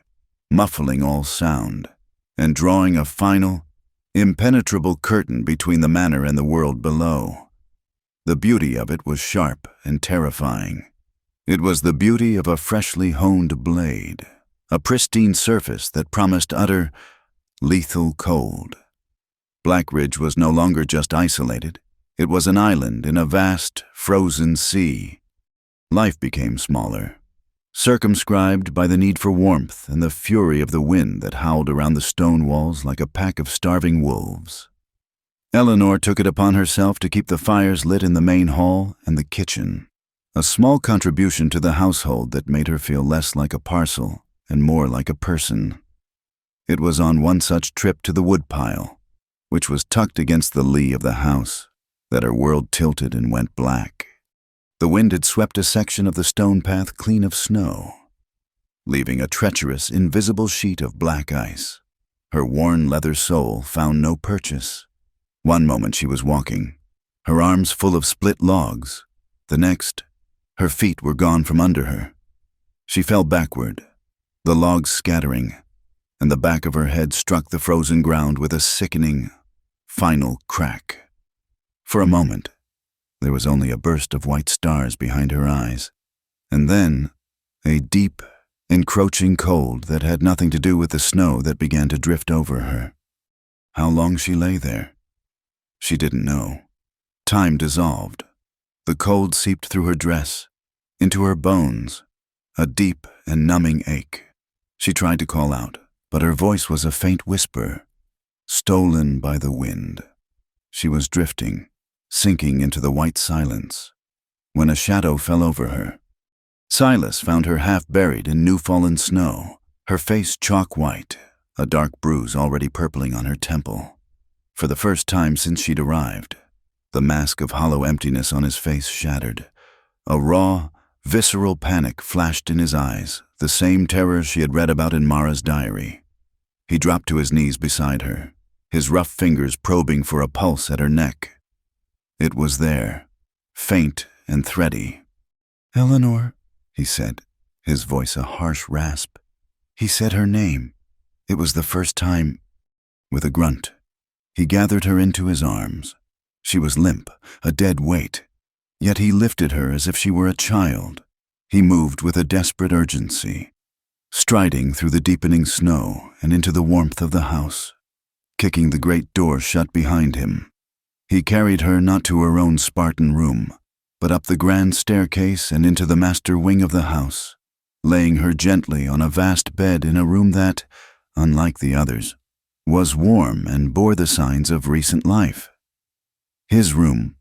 muffling all sound, and drawing a final, impenetrable curtain between the manor and the world below. The beauty of it was sharp and terrifying. It was the beauty of a freshly honed blade, a pristine surface that promised utter, lethal cold. Blackridge was no longer just isolated. It was an island in a vast, frozen sea. Life became smaller, circumscribed by the need for warmth and the fury of the wind that howled around the stone walls like a pack of starving wolves. Eleanor took it upon herself to keep the fires lit in the main hall and the kitchen, a small contribution to the household that made her feel less like a parcel and more like a person. It was on one such trip to the woodpile, which was tucked against the lee of the house, that her world tilted and went black. The wind had swept a section of the stone path clean of snow, leaving a treacherous, invisible sheet of black ice. Her worn leather sole found no purchase. One moment she was walking, her arms full of split logs. The next, her feet were gone from under her. She fell backward, the logs scattering, and the back of her head struck the frozen ground with a sickening, final crack. For a moment, there was only a burst of white stars behind her eyes, and then a deep, encroaching cold that had nothing to do with the snow that began to drift over her. How long she lay there? She didn't know. Time dissolved. The cold seeped through her dress, into her bones, a deep and numbing ache. She tried to call out, but her voice was a faint whisper, stolen by the wind. She was drifting, sinking into the white silence, when a shadow fell over her. Silas found her half buried in new-fallen snow, her face chalk white, a dark bruise already purpling on her temple. For the first time since she'd arrived, the mask of hollow emptiness on his face shattered. A raw, visceral panic flashed in his eyes, the same terror she had read about in Mara's diary. He dropped to his knees beside her, his rough fingers probing for a pulse at her neck. It was there, faint and thready. "Eleanor," he said, his voice a harsh rasp. He said her name. It was the first time. With a grunt, he gathered her into his arms. She was limp, a dead weight, yet he lifted her as if she were a child. He moved with a desperate urgency, striding through the deepening snow and into the warmth of the house, kicking the great door shut behind him. He carried her not to her own Spartan room, but up the grand staircase and into the master wing of the house, laying her gently on a vast bed in a room that, unlike the others, was warm and bore the signs of recent life. His room.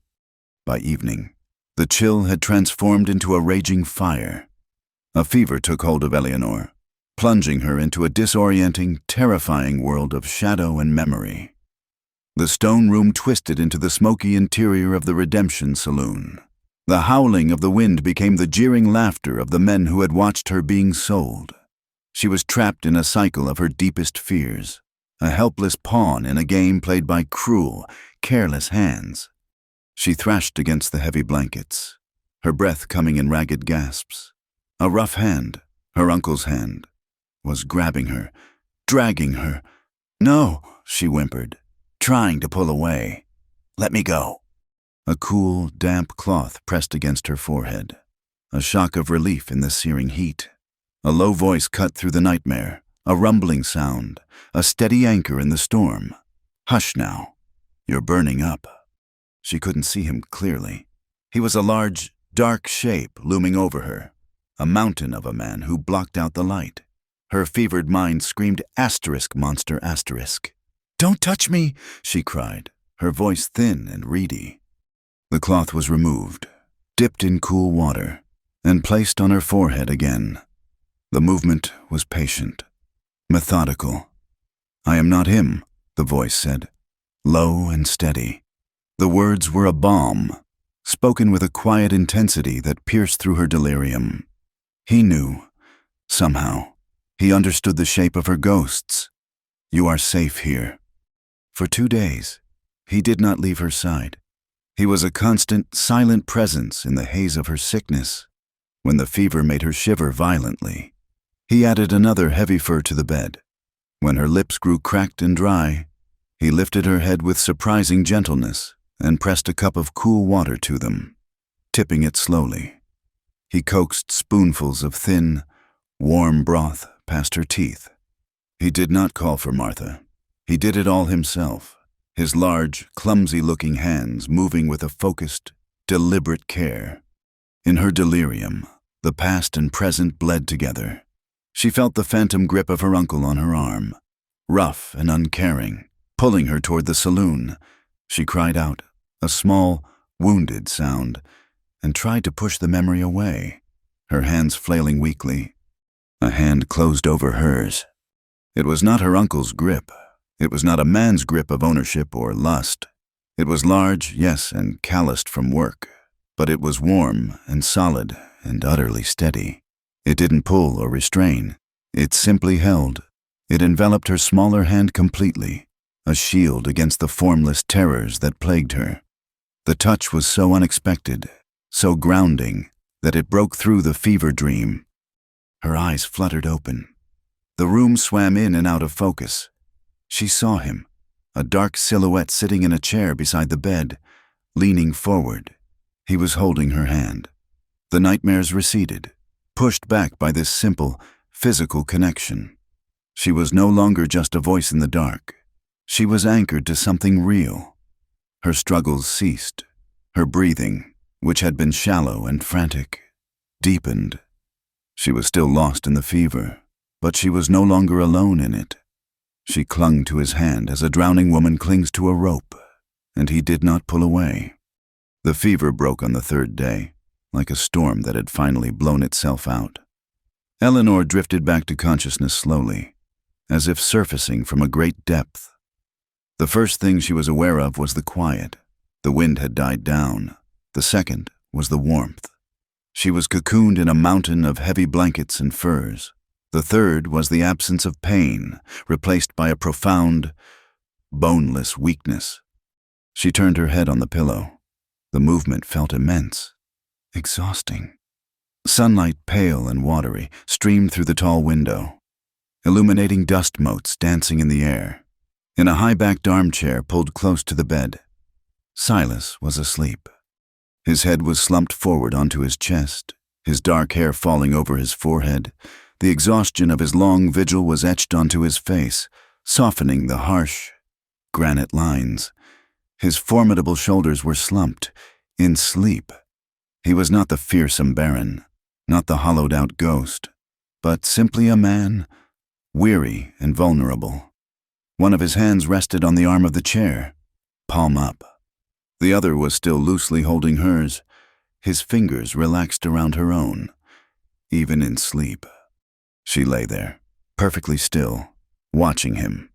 By evening, the chill had transformed into a raging fire. A fever took hold of Eleanor, plunging her into a disorienting, terrifying world of shadow and memory. The stone room twisted into the smoky interior of the Redemption Saloon. The howling of the wind became the jeering laughter of the men who had watched her being sold. She was trapped in a cycle of her deepest fears, a helpless pawn in a game played by cruel, careless hands. She thrashed against the heavy blankets, her breath coming in ragged gasps. A rough hand, her uncle's hand, was grabbing her, dragging her. "No," she whimpered, trying to pull away. "Let me go." A cool, damp cloth pressed against her forehead, a shock of relief in the searing heat. A low voice cut through the nightmare, a rumbling sound, a steady anchor in the storm. "Hush now. You're burning up." She couldn't see him clearly. He was a large, dark shape looming over her, a mountain of a man who blocked out the light. Her fevered mind screamed asterisk monster asterisk. "Don't touch me," she cried, her voice thin and reedy. The cloth was removed, dipped in cool water, and placed on her forehead again. The movement was patient, methodical. "I am not him," the voice said, low and steady. The words were a balm, spoken with a quiet intensity that pierced through her delirium. He knew, somehow. He understood the shape of her ghosts. "You are safe here." For 2 days, he did not leave her side. He was a constant, silent presence in the haze of her sickness. When the fever made her shiver violently, he added another heavy fur to the bed. When her lips grew cracked and dry, he lifted her head with surprising gentleness and pressed a cup of cool water to them, tipping it slowly. He coaxed spoonfuls of thin, warm broth past her teeth. He did not call for Martha. He did it all himself, his large, clumsy-looking hands moving with a focused, deliberate care. In her delirium, the past and present bled together. She felt the phantom grip of her uncle on her arm, rough and uncaring, pulling her toward the saloon. She cried out, a small, wounded sound, and tried to push the memory away, her hands flailing weakly. A hand closed over hers. It was not her uncle's grip. It was not a man's grip of ownership or lust. It was large, yes, and calloused from work, but it was warm and solid and utterly steady. It didn't pull or restrain. It simply held. It enveloped her smaller hand completely, a shield against the formless terrors that plagued her. The touch was so unexpected, so grounding, that it broke through the fever dream. Her eyes fluttered open. The room swam in and out of focus. She saw him, a dark silhouette sitting in a chair beside the bed, leaning forward. He was holding her hand. The nightmares receded, pushed back by this simple, physical connection. She was no longer just a voice in the dark. She was anchored to something real. Her struggles ceased. Her breathing, which had been shallow and frantic, deepened. She was still lost in the fever, but she was no longer alone in it. She clung to his hand as a drowning woman clings to a rope, and he did not pull away. The fever broke on the third day, like a storm that had finally blown itself out. Eleanor drifted back to consciousness slowly, as if surfacing from a great depth. The first thing she was aware of was the quiet. The wind had died down. The second was the warmth. She was cocooned in a mountain of heavy blankets and furs. The third was the absence of pain, replaced by a profound, boneless weakness. She turned her head on the pillow. The movement felt immense, exhausting. Sunlight, pale and watery, streamed through the tall window, illuminating dust motes dancing in the air. In a high-backed armchair pulled close to the bed, Silas was asleep. His head was slumped forward onto his chest, his dark hair falling over his forehead. The exhaustion of his long vigil was etched onto his face, softening the harsh, granite lines. His formidable shoulders were slumped, in sleep. He was not the fearsome baron, not the hollowed-out ghost, but simply a man, weary and vulnerable. One of his hands rested on the arm of the chair, palm up. The other was still loosely holding hers, his fingers relaxed around her own, even in sleep. She lay there, perfectly still, watching him,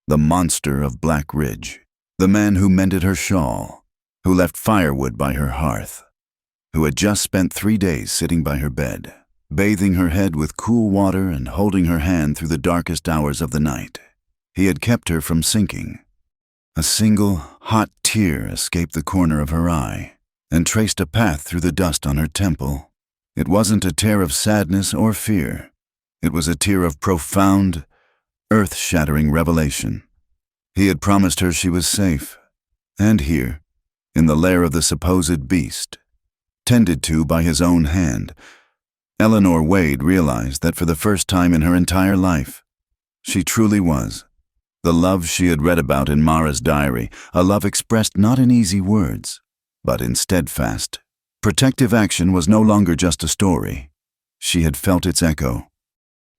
the monster of Black Ridge, the man who mended her shawl, who left firewood by her hearth, who had just spent 3 days sitting by her bed, bathing her head with cool water and holding her hand through the darkest hours of the night. He had kept her from sinking. A single, hot tear escaped the corner of her eye and traced a path through the dust on her temple. It wasn't a tear of sadness or fear. It was a tear of profound, earth-shattering revelation. He had promised her she was safe, and here, in the lair of the supposed beast, tended to by his own hand, Eleanor Wade realized that for the first time in her entire life, she truly was the love she had read about in Mara's diary, a love expressed not in easy words, but in steadfast, protective action. Was no longer just a story. She had felt its echo.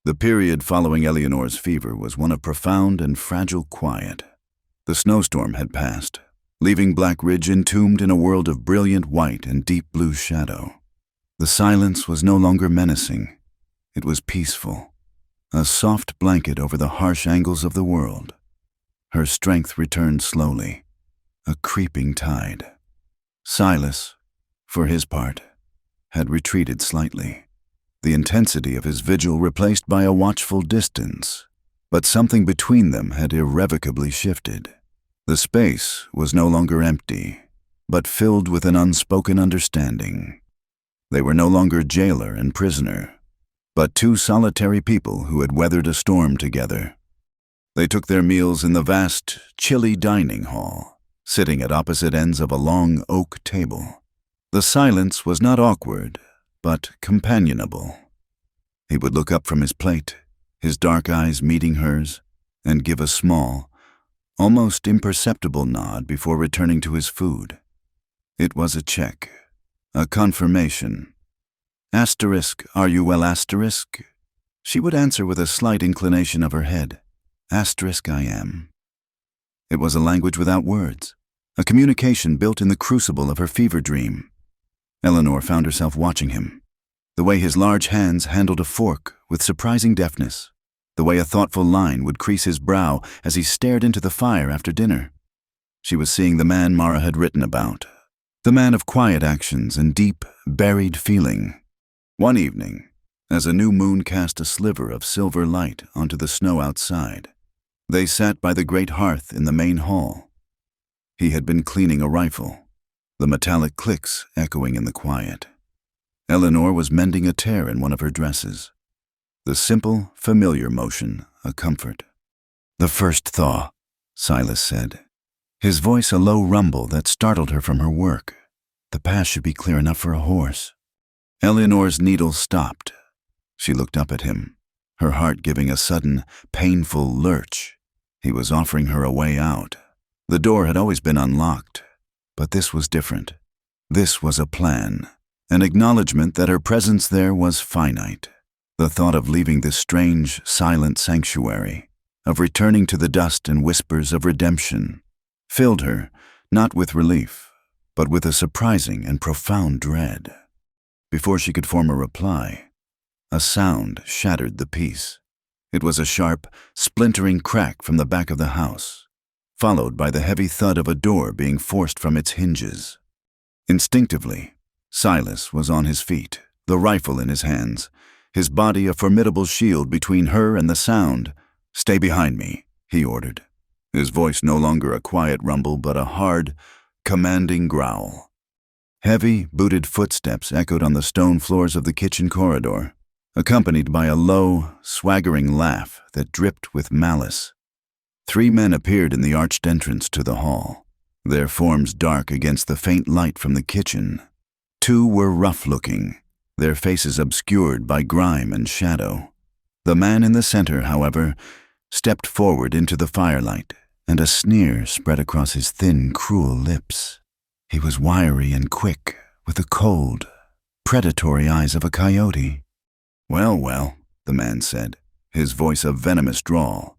The period following Eleanor's fever was one of profound and fragile quiet. The snowstorm had passed, leaving Black Ridge entombed in a world of brilliant white and deep blue shadow. The silence was no longer menacing. It was peaceful, a soft blanket over the harsh angles of the world. Her strength returned slowly, a creeping tide. Silas, for his part, had retreated slightly, the intensity of his vigil replaced by a watchful distance, but something between them had irrevocably shifted. The space was no longer empty, but filled with an unspoken understanding. They were no longer jailer and prisoner, but two solitary people who had weathered a storm together. They took their meals in the vast, chilly dining hall, sitting at opposite ends of a long oak table. The silence was not awkward, but companionable. He would look up from his plate, his dark eyes meeting hers, and give a small, almost imperceptible nod before returning to his food. It was a check, a confirmation. Asterisk, are you well, asterisk? She would answer with a slight inclination of her head. Asterisk, I am. It was a language without words, a communication built in the crucible of her fever dream. Eleanor found herself watching him, the way his large hands handled a fork with surprising deftness, the way a thoughtful line would crease his brow as he stared into the fire after dinner. She was seeing the man Mara had written about, the man of quiet actions and deep, buried feeling. One evening, as a new moon cast a sliver of silver light onto the snow outside, they sat by the great hearth in the main hall. He had been cleaning a rifle, the metallic clicks echoing in the quiet. Eleanor was mending a tear in one of her dresses. The simple, familiar motion, a comfort. The first thaw, Silas said, his voice a low rumble that startled her from her work. The path should be clear enough for a horse. Eleanor's needle stopped. She looked up at him, her heart giving a sudden, painful lurch. He was offering her a way out. The door had always been unlocked, but this was different. This was a plan, an acknowledgement that her presence there was finite. The thought of leaving this strange, silent sanctuary, of returning to the dust and whispers of redemption, filled her, not with relief, but with a surprising and profound dread. Before she could form a reply, a sound shattered the peace. It was a sharp, splintering crack from the back of the house, followed by the heavy thud of a door being forced from its hinges. Instinctively, Silas was on his feet, the rifle in his hands, his body a formidable shield between her and the sound. "Stay behind me," he ordered, his voice no longer a quiet rumble but a hard, commanding growl. Heavy, booted footsteps echoed on the stone floors of the kitchen corridor, accompanied by a low, swaggering laugh that dripped with malice. 3 men appeared in the arched entrance to the hall, their forms dark against the faint light from the kitchen. 2 were rough-looking, their faces obscured by grime and shadow. The man in the center, however, stepped forward into the firelight, and a sneer spread across his thin, cruel lips. He was wiry and quick, with the cold, predatory eyes of a coyote. "Well, well," the man said, his voice a venomous drawl.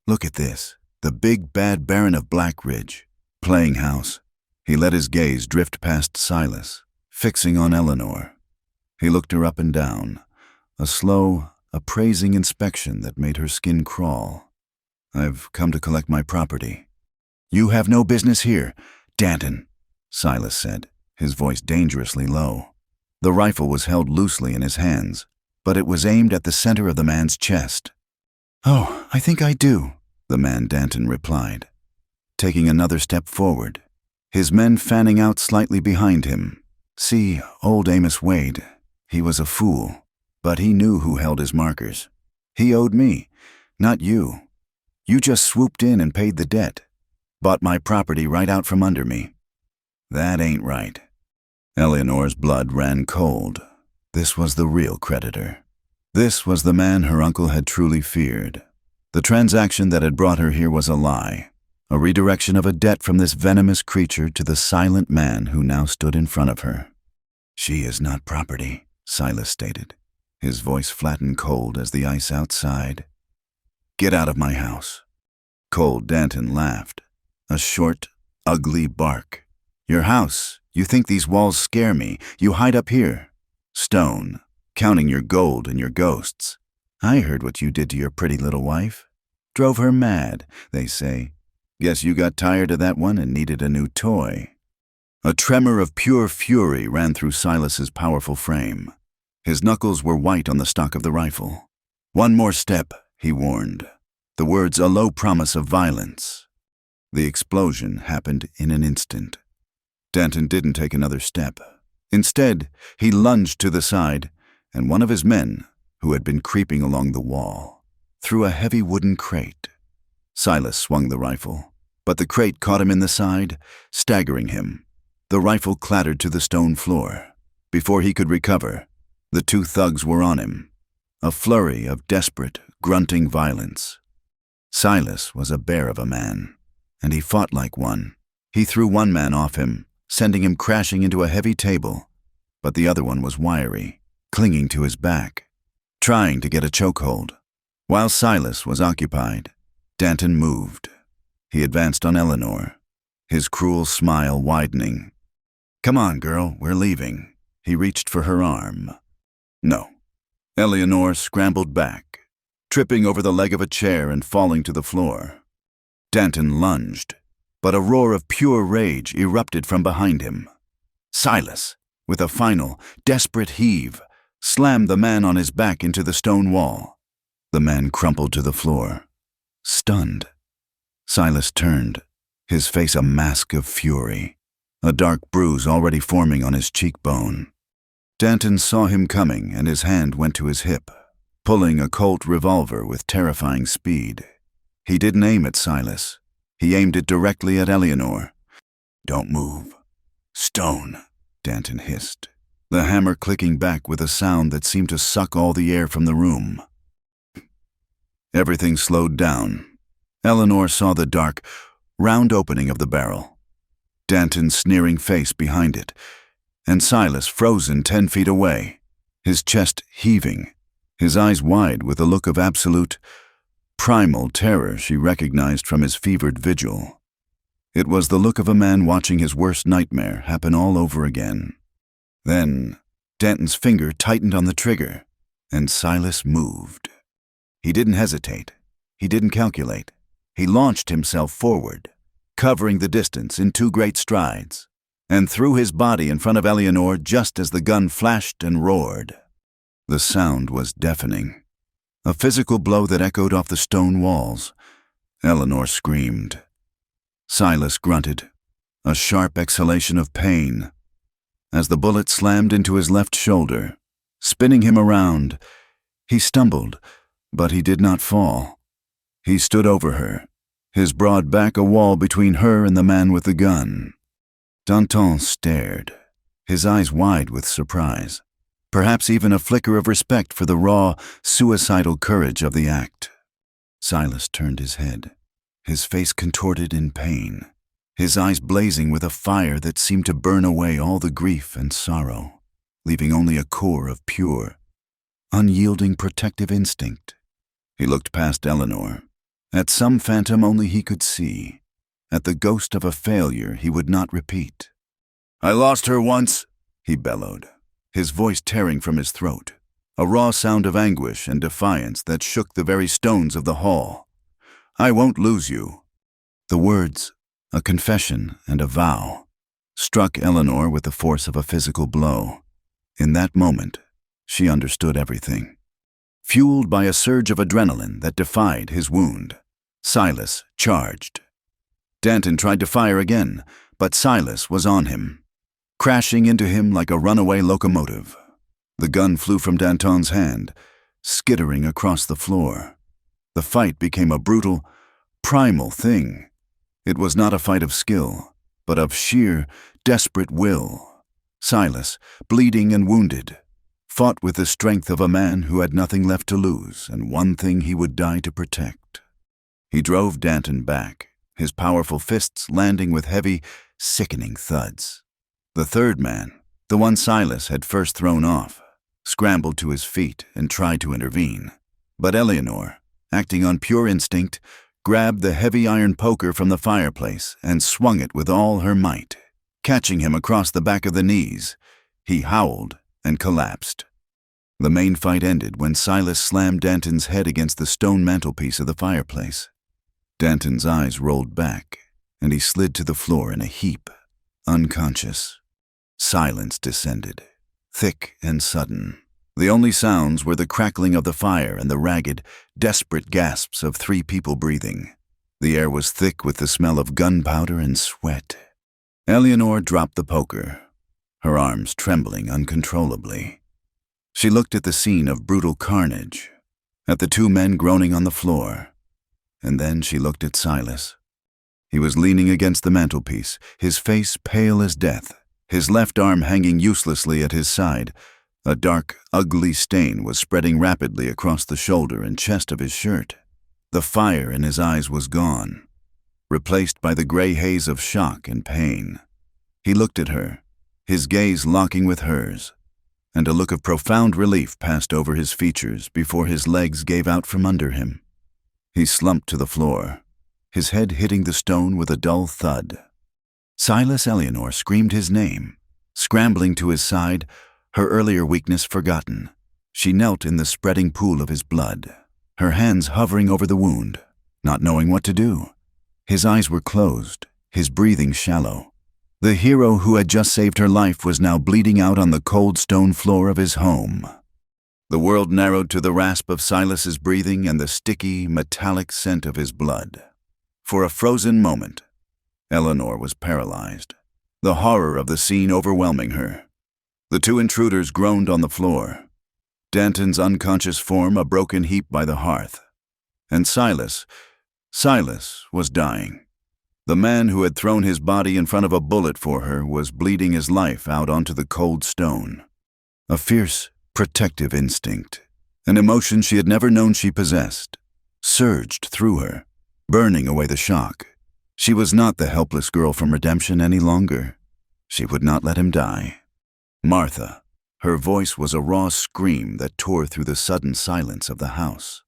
"Look at this, the big bad Baron of Black Ridge, playing house." He let his gaze drift past Silas, fixing on Eleanor. He looked her up and down, a slow, appraising inspection that made her skin crawl. "I've come to collect my property." "You have no business here, Danton," Silas said, his voice dangerously low. The rifle was held loosely in his hands, but it was aimed at the center of the man's chest. "Oh, I think I do," the man Danton replied, taking another step forward, his men fanning out slightly behind him. "See, old Amos Wade. He was a fool, but he knew who held his markers. He owed me, not you. You just swooped in and paid the debt, bought my property right out from under me. That ain't right." Eleanor's blood ran cold. This was the real creditor. This was the man her uncle had truly feared. The transaction that had brought her here was a lie, a redirection of a debt from this venomous creature to the silent man who now stood in front of her. "She is not property," Silas stated, his voice flat and cold as the ice outside. "Get out of my house." Cold Danton laughed, a short, ugly bark. "Your house? You think these walls scare me? You hide up here. Stone, counting your gold and your ghosts. I heard what you did to your pretty little wife. Drove her mad, they say. Guess you got tired of that one and needed a new toy." A tremor of pure fury ran through Silas's powerful frame. His knuckles were white on the stock of the rifle. "One more step," he warned, the words a low promise of violence. The explosion happened in an instant. Danton didn't take another step. Instead, he lunged to the side, and one of his men, who had been creeping along the wall, threw a heavy wooden crate. Silas swung the rifle, but the crate caught him in the side, staggering him. The rifle clattered to the stone floor. Before he could recover, the 2 thugs were on him, a flurry of desperate, grunting violence. Silas was a bear of a man, and he fought like one. He threw one man off him, sending him crashing into a heavy table, but the other one was wiry, clinging to his back, trying to get a chokehold. While Silas was occupied, Danton moved. He advanced on Eleanor, his cruel smile widening. "Come on, girl, we're leaving." He reached for her arm. No. Eleanor scrambled back, tripping over the leg of a chair and falling to the floor. Danton lunged, but a roar of pure rage erupted from behind him. Silas, with a final, desperate heave, slammed the man on his back into the stone wall. The man crumpled to the floor, stunned. Silas turned, his face a mask of fury, a dark bruise already forming on his cheekbone. Danton saw him coming, and his hand went to his hip, pulling a Colt revolver with terrifying speed. He didn't aim at Silas. He aimed it directly at Eleanor. "Don't move. Stone," Danton hissed, the hammer clicking back with a sound that seemed to suck all the air from the room. Everything slowed down. Eleanor saw the dark, round opening of the barrel, Danton's sneering face behind it, and Silas frozen 10 feet away, his chest heaving, his eyes wide with a look of absolute, primal terror she recognized from his fevered vigil. It was the look of a man watching his worst nightmare happen all over again. Then, Danton's finger tightened on the trigger, and Silas moved. He didn't hesitate. He didn't calculate. He launched himself forward, covering the distance in 2 great strides, and threw his body in front of Eleanor just as the gun flashed and roared. The sound was deafening, a physical blow that echoed off the stone walls. Eleanor screamed. Silas grunted, a sharp exhalation of pain. As the bullet slammed into his left shoulder, spinning him around, he stumbled, but he did not fall. He stood over her, his broad back a wall between her and the man with the gun. Danton stared, his eyes wide with surprise, perhaps even a flicker of respect for the raw, suicidal courage of the act. Silas turned his head, his face contorted in pain, his eyes blazing with a fire that seemed to burn away all the grief and sorrow, leaving only a core of pure, unyielding protective instinct. He looked past Eleanor, at some phantom only he could see, at the ghost of a failure he would not repeat. "I lost her once," he bellowed, his voice tearing from his throat, a raw sound of anguish and defiance that shook the very stones of the hall. "I won't lose you." The words, a confession and a vow, struck Eleanor with the force of a physical blow. In that moment, she understood everything. Fueled by a surge of adrenaline that defied his wound, Silas charged. Danton tried to fire again, but Silas was on him, crashing into him like a runaway locomotive. The gun flew from Danton's hand, skittering across the floor. The fight became a brutal, primal thing. It was not a fight of skill, but of sheer, desperate will. Silas, bleeding and wounded, fought with the strength of a man who had nothing left to lose and one thing he would die to protect. He drove Danton back, his powerful fists landing with heavy, sickening thuds. The third man, the one Silas had first thrown off, scrambled to his feet and tried to intervene. But Eleanor, acting on pure instinct, grabbed the heavy iron poker from the fireplace and swung it with all her might, catching him across the back of the knees. He howled and collapsed. The main fight ended when Silas slammed Danton's head against the stone mantelpiece of the fireplace. Danton's eyes rolled back, and he slid to the floor in a heap, unconscious. Silence descended, thick and sudden. The only sounds were the crackling of the fire and the ragged, desperate gasps of 3 people breathing. The air was thick with the smell of gunpowder and sweat. Eleanor dropped the poker, her arms trembling uncontrollably. She looked at the scene of brutal carnage, at the 2 men groaning on the floor, and then she looked at Silas. He was leaning against the mantelpiece, his face pale as death, his left arm hanging uselessly at his side. A dark, ugly stain was spreading rapidly across the shoulder and chest of his shirt. The fire in his eyes was gone, replaced by the gray haze of shock and pain. He looked at her, his gaze locking with hers, and a look of profound relief passed over his features before his legs gave out from under him. He slumped to the floor, his head hitting the stone with a dull thud. Silas Eleanor screamed his name, scrambling to his side, her earlier weakness forgotten. She knelt in the spreading pool of his blood, her hands hovering over the wound, not knowing what to do. His eyes were closed, his breathing shallow. The hero who had just saved her life was now bleeding out on the cold stone floor of his home. The world narrowed to the rasp of Silas's breathing and the sticky, metallic scent of his blood. For a frozen moment, Eleanor was paralyzed, the horror of the scene overwhelming her. The 2 intruders groaned on the floor, Danton's unconscious form a broken heap by the hearth. And Silas was dying. The man who had thrown his body in front of a bullet for her was bleeding his life out onto the cold stone. A fierce, protective instinct, an emotion she had never known she possessed, surged through her, burning away the shock. She was not the helpless girl from Redemption any longer. She would not let him die. Martha. Her voice was a raw scream that tore through the sudden silence of the house.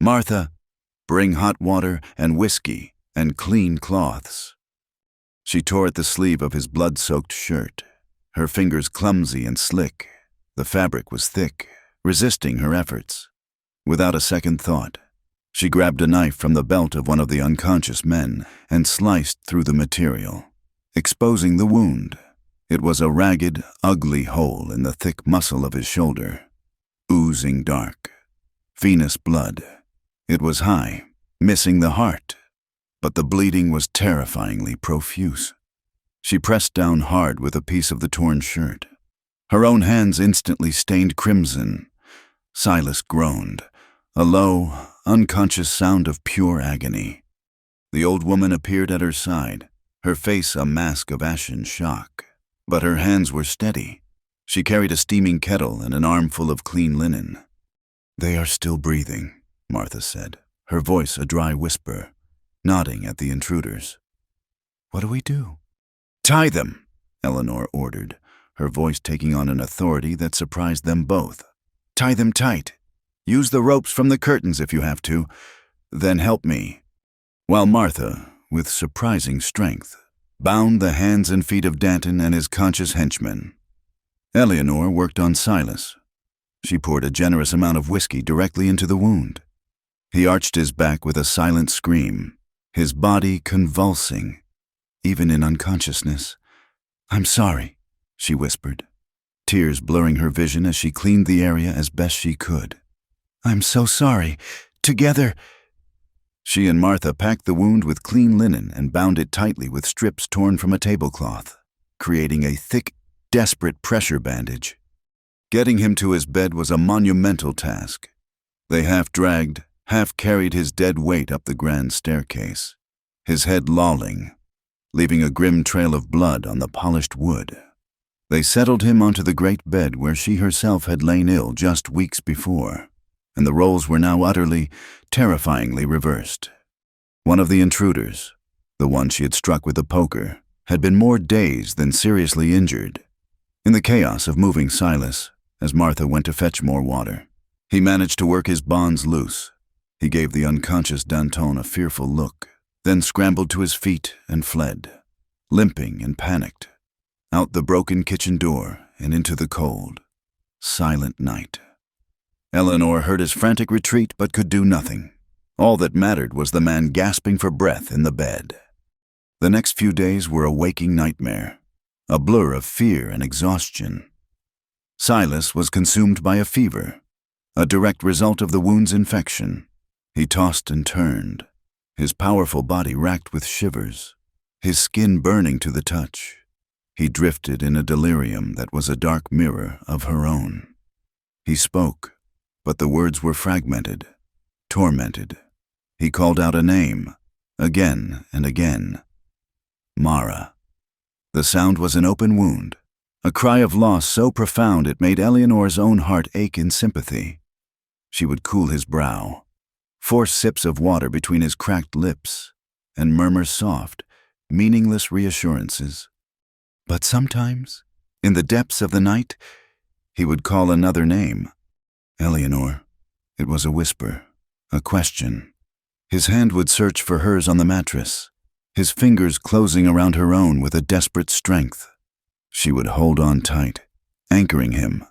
"Martha, bring hot water and whiskey and clean cloths." She tore at the sleeve of his blood-soaked shirt, her fingers clumsy and slick. The fabric was thick, resisting her efforts. Without a second thought, she grabbed a knife from the belt of one of the unconscious men and sliced through the material, exposing the wound. It was a ragged, ugly hole in the thick muscle of his shoulder, oozing dark, venous blood. It was high, missing the heart, but the bleeding was terrifyingly profuse. She pressed down hard with a piece of the torn shirt. Her own hands instantly stained crimson. Silas groaned, a low, unconscious sound of pure agony. The old woman appeared at her side, her face a mask of ashen shock. But her hands were steady. She carried a steaming kettle and an armful of clean linen. "They are still breathing," Martha said, her voice a dry whisper, nodding at the intruders. "What do we do?" "Tie them," Eleanor ordered, her voice taking on an authority that surprised them both. "Tie them tight. Use the ropes from the curtains if you have to. Then help me." While Martha, with surprising strength, bound the hands and feet of Danton and his conscious henchmen, Eleanor worked on Silas. She poured a generous amount of whiskey directly into the wound. He arched his back with a silent scream, his body convulsing, even in unconsciousness. "I'm sorry," she whispered, tears blurring her vision as she cleaned the area as best she could. "I'm so sorry. Together—" She and Martha packed the wound with clean linen and bound it tightly with strips torn from a tablecloth, creating a thick, desperate pressure bandage. Getting him to his bed was a monumental task. They half-dragged, half-carried his dead weight up the grand staircase, his head lolling, leaving a grim trail of blood on the polished wood. They settled him onto the great bed where she herself had lain ill just weeks before, and the roles were now utterly, terrifyingly reversed. One of the intruders, the one she had struck with a poker, had been more dazed than seriously injured. In the chaos of moving Silas, as Martha went to fetch more water, he managed to work his bonds loose. He gave the unconscious Danton a fearful look, then scrambled to his feet and fled, limping and panicked, out the broken kitchen door and into the cold, silent night. Eleanor heard his frantic retreat but could do nothing. All that mattered was the man gasping for breath in the bed. The next few days were a waking nightmare, a blur of fear and exhaustion. Silas was consumed by a fever, a direct result of the wound's infection. He tossed and turned, his powerful body racked with shivers, his skin burning to the touch. He drifted in a delirium that was a dark mirror of her own. He spoke, but the words were fragmented, tormented. He called out a name, again and again. Mara. The sound was an open wound, a cry of loss so profound it made Eleanor's own heart ache in sympathy. She would cool his brow, force sips of water between his cracked lips, and murmur soft, meaningless reassurances. But sometimes, in the depths of the night, he would call another name. "Eleanor." It was a whisper, a question. His hand would search for hers on the mattress, his fingers closing around her own with a desperate strength. She would hold on tight, anchoring him,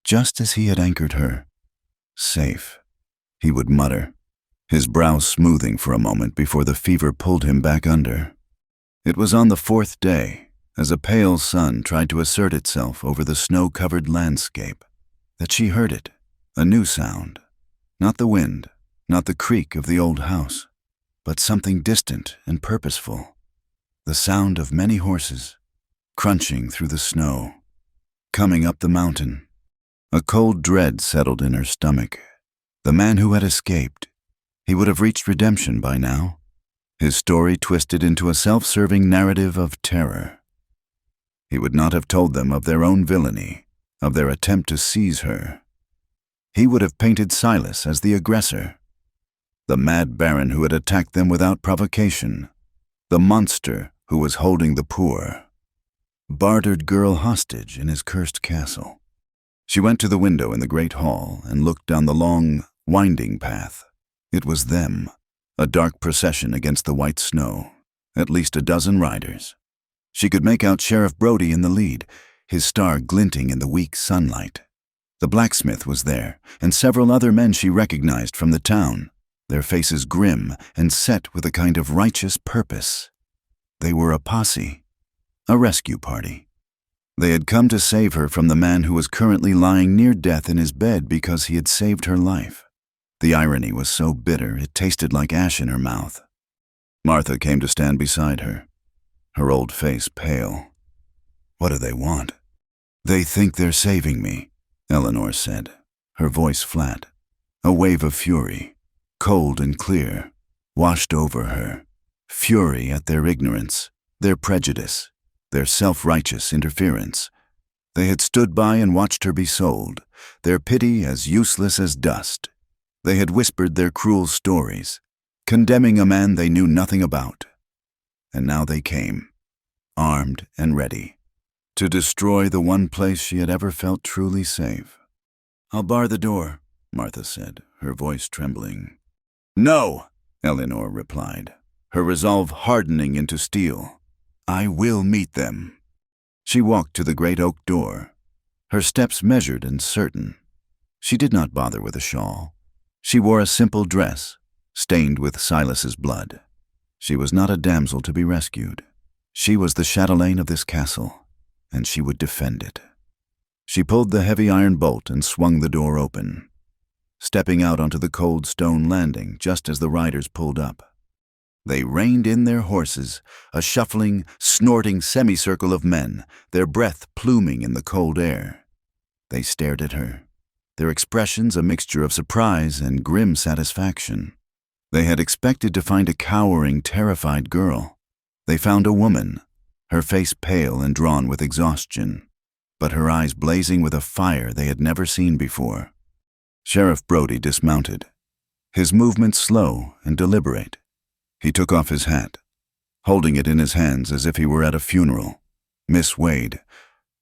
just as he had anchored her. "Safe," he would mutter, his brow smoothing for a moment before the fever pulled him back under. It was on the fourth day, as a pale sun tried to assert itself over the snow-covered landscape, that she heard it. A new sound, not the wind, not the creak of the old house, but something distant and purposeful. The sound of many horses, crunching through the snow, coming up the mountain. A cold dread settled in her stomach. The man who had escaped, he would have reached redemption by now. His story twisted into a self-serving narrative of terror. He would not have told them of their own villainy, of their attempt to seize her. He would have painted Silas as the aggressor, the mad baron who had attacked them without provocation, the monster who was holding the poor. bartered girl hostage in his cursed castle. She went to the window in the great hall and looked down the long, winding path. It was them, a dark procession against the white snow, at least a dozen riders. She could make out Sheriff Brody in the lead, his star glinting in the weak sunlight. The blacksmith was there, and several other men she recognized from the town, their faces grim and set with a kind of righteous purpose. They were a posse, a rescue party. They had come to save her from the man who was currently lying near death in his bed because he had saved her life. The irony was so bitter it tasted like ash in her mouth. Martha came to stand beside her, her old face pale. "What do they want?" "They think they're saving me," Eleanor said, her voice flat. A wave of fury, cold and clear, washed over her. Fury at their ignorance, their prejudice, their self-righteous interference. They had stood by and watched her be sold, their pity as useless as dust. They had whispered their cruel stories, condemning a man they knew nothing about. And now they came, armed and ready, to destroy the one place she had ever felt truly safe. "I'll bar the door," Martha said, her voice trembling. "No," Eleanor replied, her resolve hardening into steel. "I will meet them." She walked to the great oak door, her steps measured and certain. She did not bother with a shawl. She wore a simple dress, stained with Silas's blood. She was not a damsel to be rescued. She was the chatelaine of this castle, and she would defend it. She pulled the heavy iron bolt and swung the door open, stepping out onto the cold stone landing just as the riders pulled up. They reined in their horses, a shuffling, snorting semicircle of men, their breath pluming in the cold air. They stared at her, their expressions a mixture of surprise and grim satisfaction. They had expected to find a cowering, terrified girl. They found a woman, her face pale and drawn with exhaustion, but her eyes blazing with a fire they had never seen before. Sheriff Brody dismounted, his movements slow and deliberate. He took off his hat, holding it in his hands as if he were at a funeral. "Miss Wade,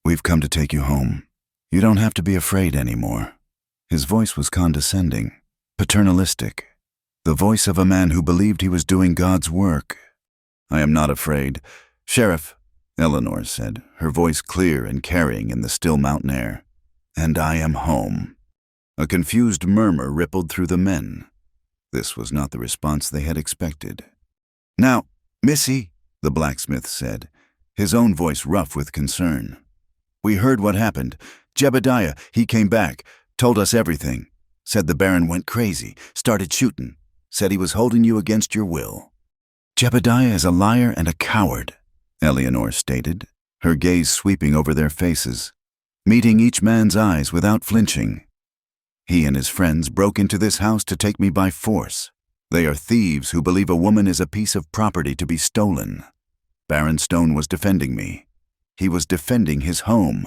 we've come to take you home. You don't have to be afraid anymore." His voice was condescending, paternalistic, the voice of a man who believed he was doing God's work. "I am not afraid, Sheriff," Eleanor said, her voice clear and carrying in the still mountain air. "And I am home." A confused murmur rippled through the men. This was not the response they had expected. "Now, Missy," the blacksmith said, his own voice rough with concern. "We heard what happened. Jebediah, he came back, told us everything. Said the Baron went crazy, started shooting. Said he was holding you against your will." "Jebediah is a liar and a coward," Eleanor stated, her gaze sweeping over their faces, meeting each man's eyes without flinching. "He and his friends broke into this house to take me by force. They are thieves who believe a woman is a piece of property to be stolen. Baron Stone was defending me. He was defending his home."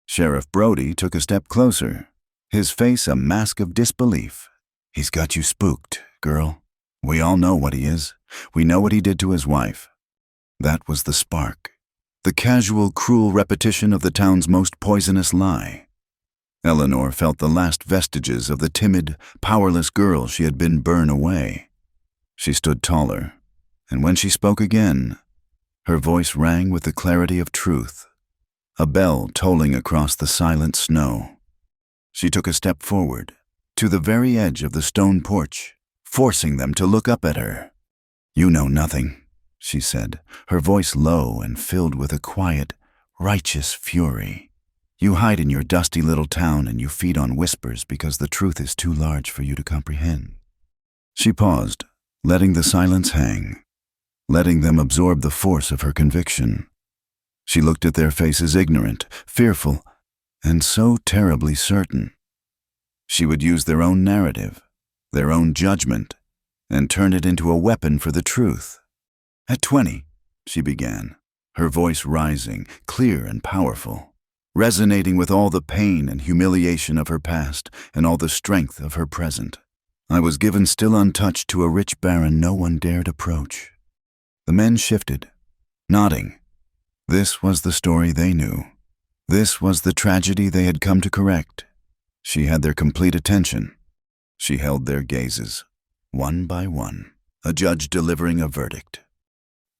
Sheriff Brody took a step closer, his face a mask of disbelief. "He's got you spooked, girl. We all know what he is. We know what he did to his wife." That was the spark, the casual, cruel repetition of the town's most poisonous lie. Eleanor felt the last vestiges of the timid, powerless girl she had been burn away. She stood taller, and when she spoke again, her voice rang with the clarity of truth, a bell tolling across the silent snow. She took a step forward, to the very edge of the stone porch, forcing them to look up at her. "You know nothing," she said, her voice low and filled with a quiet, righteous fury. "You hide in your dusty little town and you feed on whispers because the truth is too large for you to comprehend." She paused, letting the silence hang, letting them absorb the force of her conviction. She looked at their faces ignorant, fearful, and so terribly certain. She would use their own narrative, their own judgment, and turn it into a weapon for the truth. "At 20, she began, her voice rising, clear and powerful, resonating with all the pain and humiliation of her past and all the strength of her present. "I was given still untouched to a rich baron no one dared approach." The men shifted, nodding. This was the story they knew. This was the tragedy they had come to correct. She had their complete attention. She held their gazes, one by one, a judge delivering a verdict.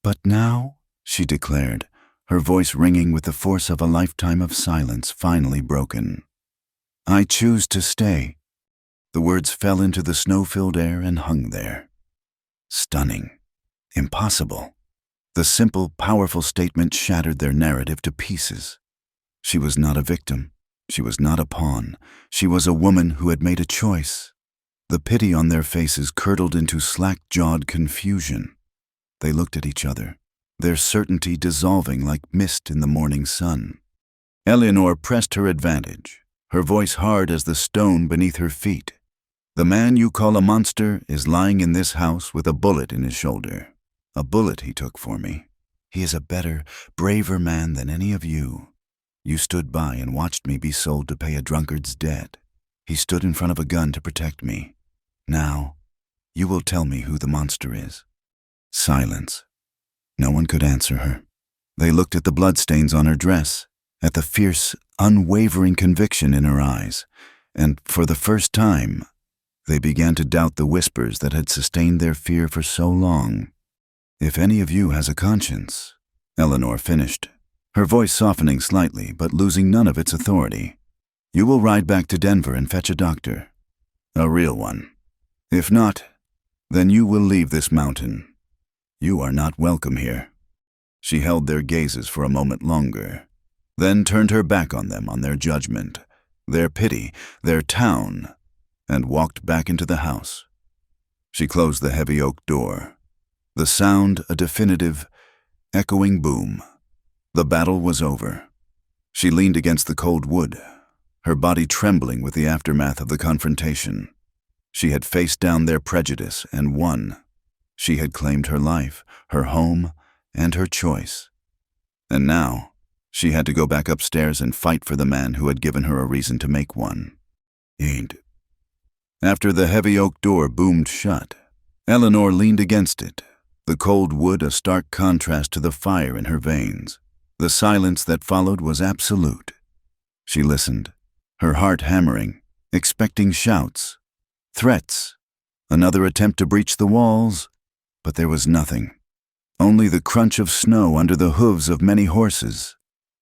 "But now," she declared, her voice ringing with the force of a lifetime of silence finally broken, "I choose to stay." The words fell into the snow-filled air and hung there. Stunning. Impossible. The simple, powerful statement shattered their narrative to pieces. She was not a victim. She was not a pawn. She was a woman who had made a choice. The pity on their faces curdled into slack-jawed confusion. They looked at each other, their certainty dissolving like mist in the morning sun. Eleanor pressed her advantage, her voice hard as the stone beneath her feet. "The man you call a monster is lying in this house with a bullet in his shoulder. A bullet he took for me. He is a better, braver man than any of you. You stood by and watched me be sold to pay a drunkard's debt. He stood in front of a gun to protect me. Now, you will tell me who the monster is." Silence. No one could answer her. They looked at the bloodstains on her dress, at the fierce, unwavering conviction in her eyes, and for the first time, they began to doubt the whispers that had sustained their fear for so long. "If any of you has a conscience," Eleanor finished, her voice softening slightly but losing none of its authority, "you will ride back to Denver and fetch a doctor. A real one. If not, then you will leave this mountain. You are not welcome here." She held their gazes for a moment longer, then turned her back on them, on their judgment, their pity, their town, and walked back into the house. She closed the heavy oak door, the sound a definitive, echoing boom. The battle was over. She leaned against the cold wood, her body trembling with the aftermath of the confrontation. She had faced down their prejudice and won. She had claimed her life, her home, and her choice. And now, she had to go back upstairs and fight for the man who had given her a reason to make one. After the heavy oak door boomed shut, Eleanor leaned against it, the cold wood a stark contrast to the fire in her veins. The silence that followed was absolute. She listened, her heart hammering, expecting shouts, threats, another attempt to breach the walls, but there was nothing. Only the crunch of snow under the hooves of many horses,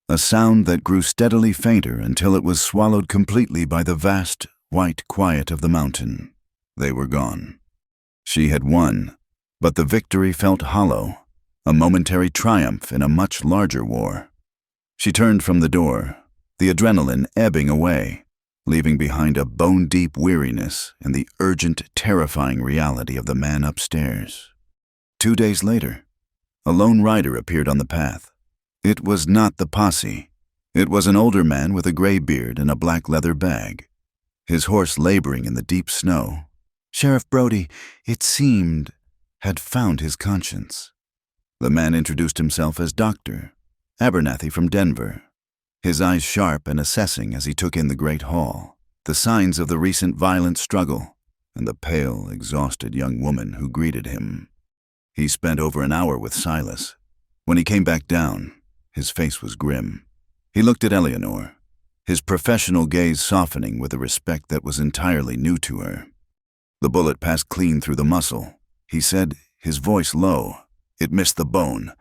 a sound that grew steadily fainter until it was swallowed completely by the vast, white quiet of the mountain. They were gone. She had won, but the victory felt hollow, a momentary triumph in a much larger war. She turned from the door, the adrenaline ebbing away, leaving behind a bone-deep weariness and the urgent, terrifying reality of the man upstairs. 2 days later, a lone rider appeared on the path. It was not the posse. It was an older man with a gray beard and a black leather bag, his horse laboring in the deep snow. Sheriff Brody, it seemed, had found his conscience. The man introduced himself as Dr. Abernathy from Denver, his eyes sharp and assessing as he took in the great hall, the signs of the recent violent struggle, and the pale, exhausted young woman who greeted him. He spent over an hour with Silas. When he came back down, his face was grim. He looked at Eleanor, his professional gaze softening with a respect that was entirely new to her. "The bullet passed clean through the muscle," he said, his voice low. "It missed the bone.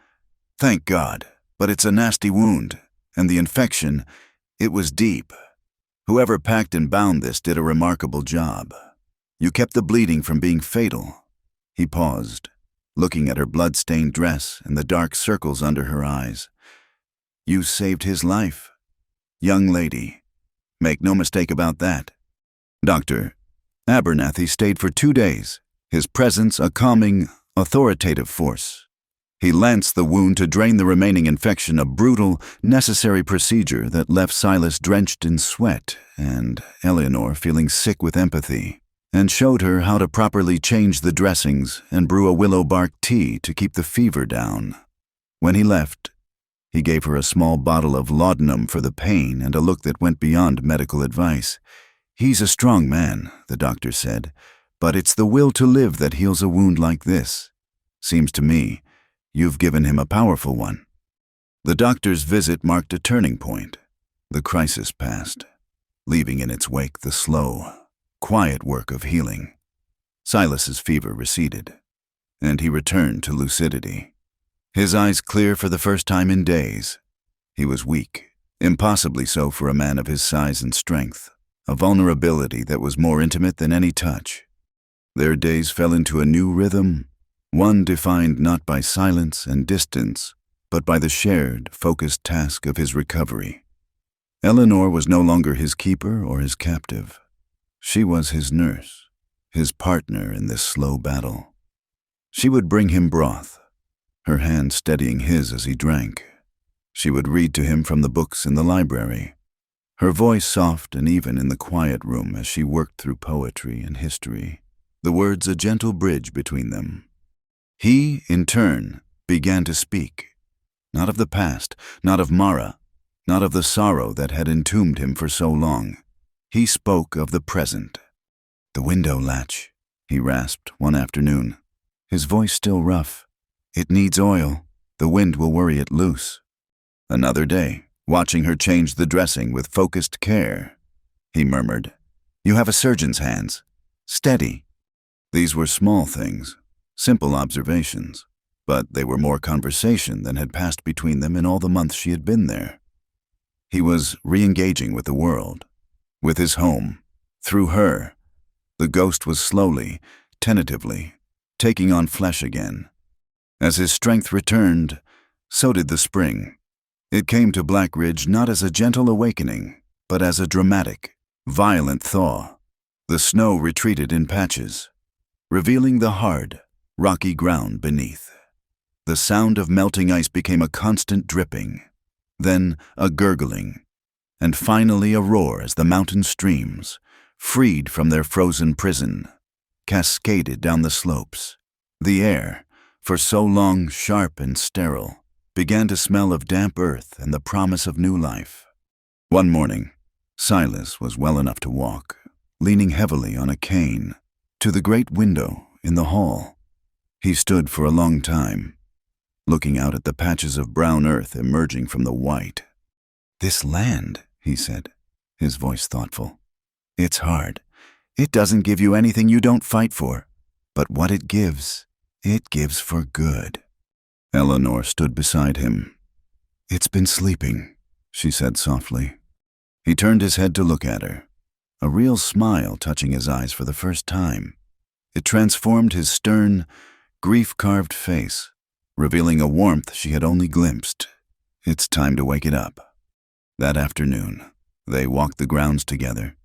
Thank God, but it's a nasty wound, and the infection, it was deep. Whoever packed and bound this did a remarkable job. You kept the bleeding from being fatal." He paused, looking at her blood-stained dress and the dark circles under her eyes. "You saved his life, young lady. Make no mistake about that." Dr. Abernathy stayed for 2 days, his presence a calming, authoritative force. He lanced the wound to drain the remaining infection, a brutal, necessary procedure that left Silas drenched in sweat and Eleanor feeling sick with empathy, and showed her how to properly change the dressings and brew a willow bark tea to keep the fever down. When he left, he gave her a small bottle of laudanum for the pain and a look that went beyond medical advice. "He's a strong man," the doctor said, "but it's the will to live that heals a wound like this. Seems to me, you've given him a powerful one." The doctor's visit marked a turning point. The crisis passed, leaving in its wake the slow, quiet work of healing. Silas's fever receded, and he returned to lucidity. His eyes clear for the first time in days. He was weak, impossibly so for a man of his size and strength, a vulnerability that was more intimate than any touch. Their days fell into a new rhythm, one defined not by silence and distance, but by the shared, focused task of his recovery. Eleanor was no longer his keeper or his captive. She was his nurse, his partner in this slow battle. She would bring him broth, her hand steadying his as he drank. She would read to him from the books in the library, her voice soft and even in the quiet room as she worked through poetry and history, the words a gentle bridge between them. He, in turn, began to speak, not of the past, not of Mara, not of the sorrow that had entombed him for so long. He spoke of the present. "The window latch," he rasped one afternoon, his voice still rough. "It needs oil. The wind will worry it loose." Another day, watching her change the dressing with focused care, he murmured, "You have a surgeon's hands. Steady." These were small things, simple observations, but they were more conversation than had passed between them in all the months she had been there. He was re-engaging with the world, with his home, through her. The ghost was slowly, tentatively, taking on flesh again. As his strength returned, so did the spring. It came to Black Ridge not as a gentle awakening, but as a dramatic, violent thaw. The snow retreated in patches, revealing the hard, rocky ground beneath. The sound of melting ice became a constant dripping, then a gurgling, and finally a roar as the mountain streams, freed from their frozen prison, cascaded down the slopes. The air, for so long sharp and sterile, began to smell of damp earth and the promise of new life. One morning, Silas was well enough to walk, leaning heavily on a cane, to the great window in the hall. He stood for a long time, looking out at the patches of brown earth emerging from the white. "This land," he said, his voice thoughtful. "It's hard. It doesn't give you anything you don't fight for. But what it gives for good." Eleanor stood beside him. "It's been sleeping," she said softly. He turned his head to look at her, a real smile touching his eyes for the first time. It transformed his stern, grief-carved face, revealing a warmth she had only glimpsed. "It's time to wake it up." That afternoon, they walked the grounds together.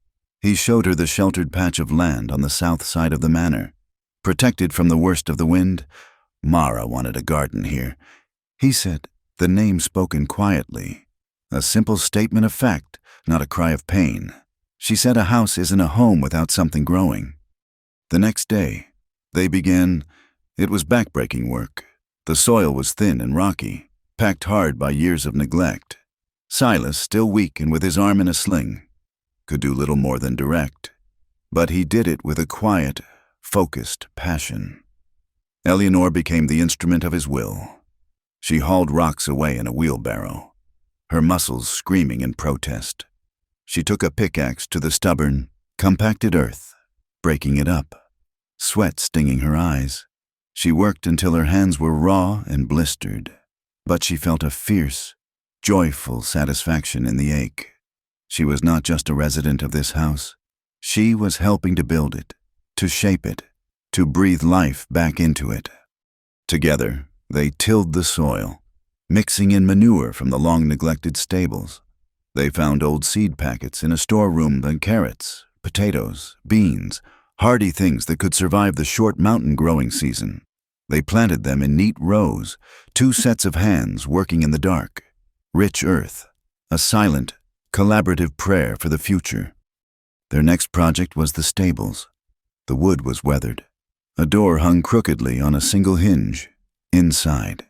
He showed her the sheltered patch of land on the south side of the manor, protected from the worst of the wind. Mara wanted a garden here. He said, the name spoken quietly, a simple statement of fact, not a cry of pain. She said a house isn't a home without something growing. The next day, they began. It was backbreaking work. The soil was thin and rocky, packed hard by years of neglect. Silas, still weak and with his arm in a sling, could do little more than direct, but he did it with a quiet, focused passion. Eleanor became the instrument of his will. She hauled rocks away in a wheelbarrow, her muscles screaming in protest. She took a pickaxe to the stubborn, compacted earth, breaking it up, sweat stinging her eyes. She worked until her hands were raw and blistered, but she felt a fierce, joyful satisfaction in the ache. She was not just a resident of this house. She was helping to build it, to shape it, to breathe life back into it. Together, they tilled the soil, mixing in manure from the long-neglected stables. They found old seed packets in a storeroom and carrots, potatoes, beans, hardy things that could survive the short mountain growing season. They planted them in neat rows, 2 sets of hands working in the dark. Rich earth, a silent, collaborative prayer for the future. Their next project was the stables. The wood was weathered. A door hung crookedly on a single hinge, inside.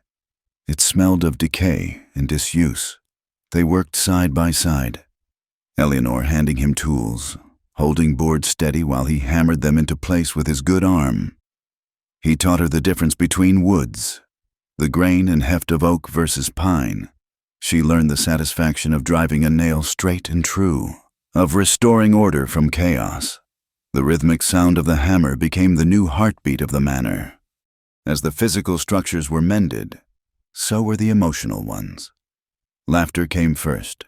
It smelled of decay and disuse. They worked side by side, Eleanor handing him tools, holding boards steady while he hammered them into place with his good arm. He taught her the difference between woods, the grain and heft of oak versus pine, She learned the satisfaction of driving a nail straight and true, of restoring order from chaos. The rhythmic sound of the hammer became the new heartbeat of the manor. As the physical structures were mended, so were the emotional ones. Laughter came first.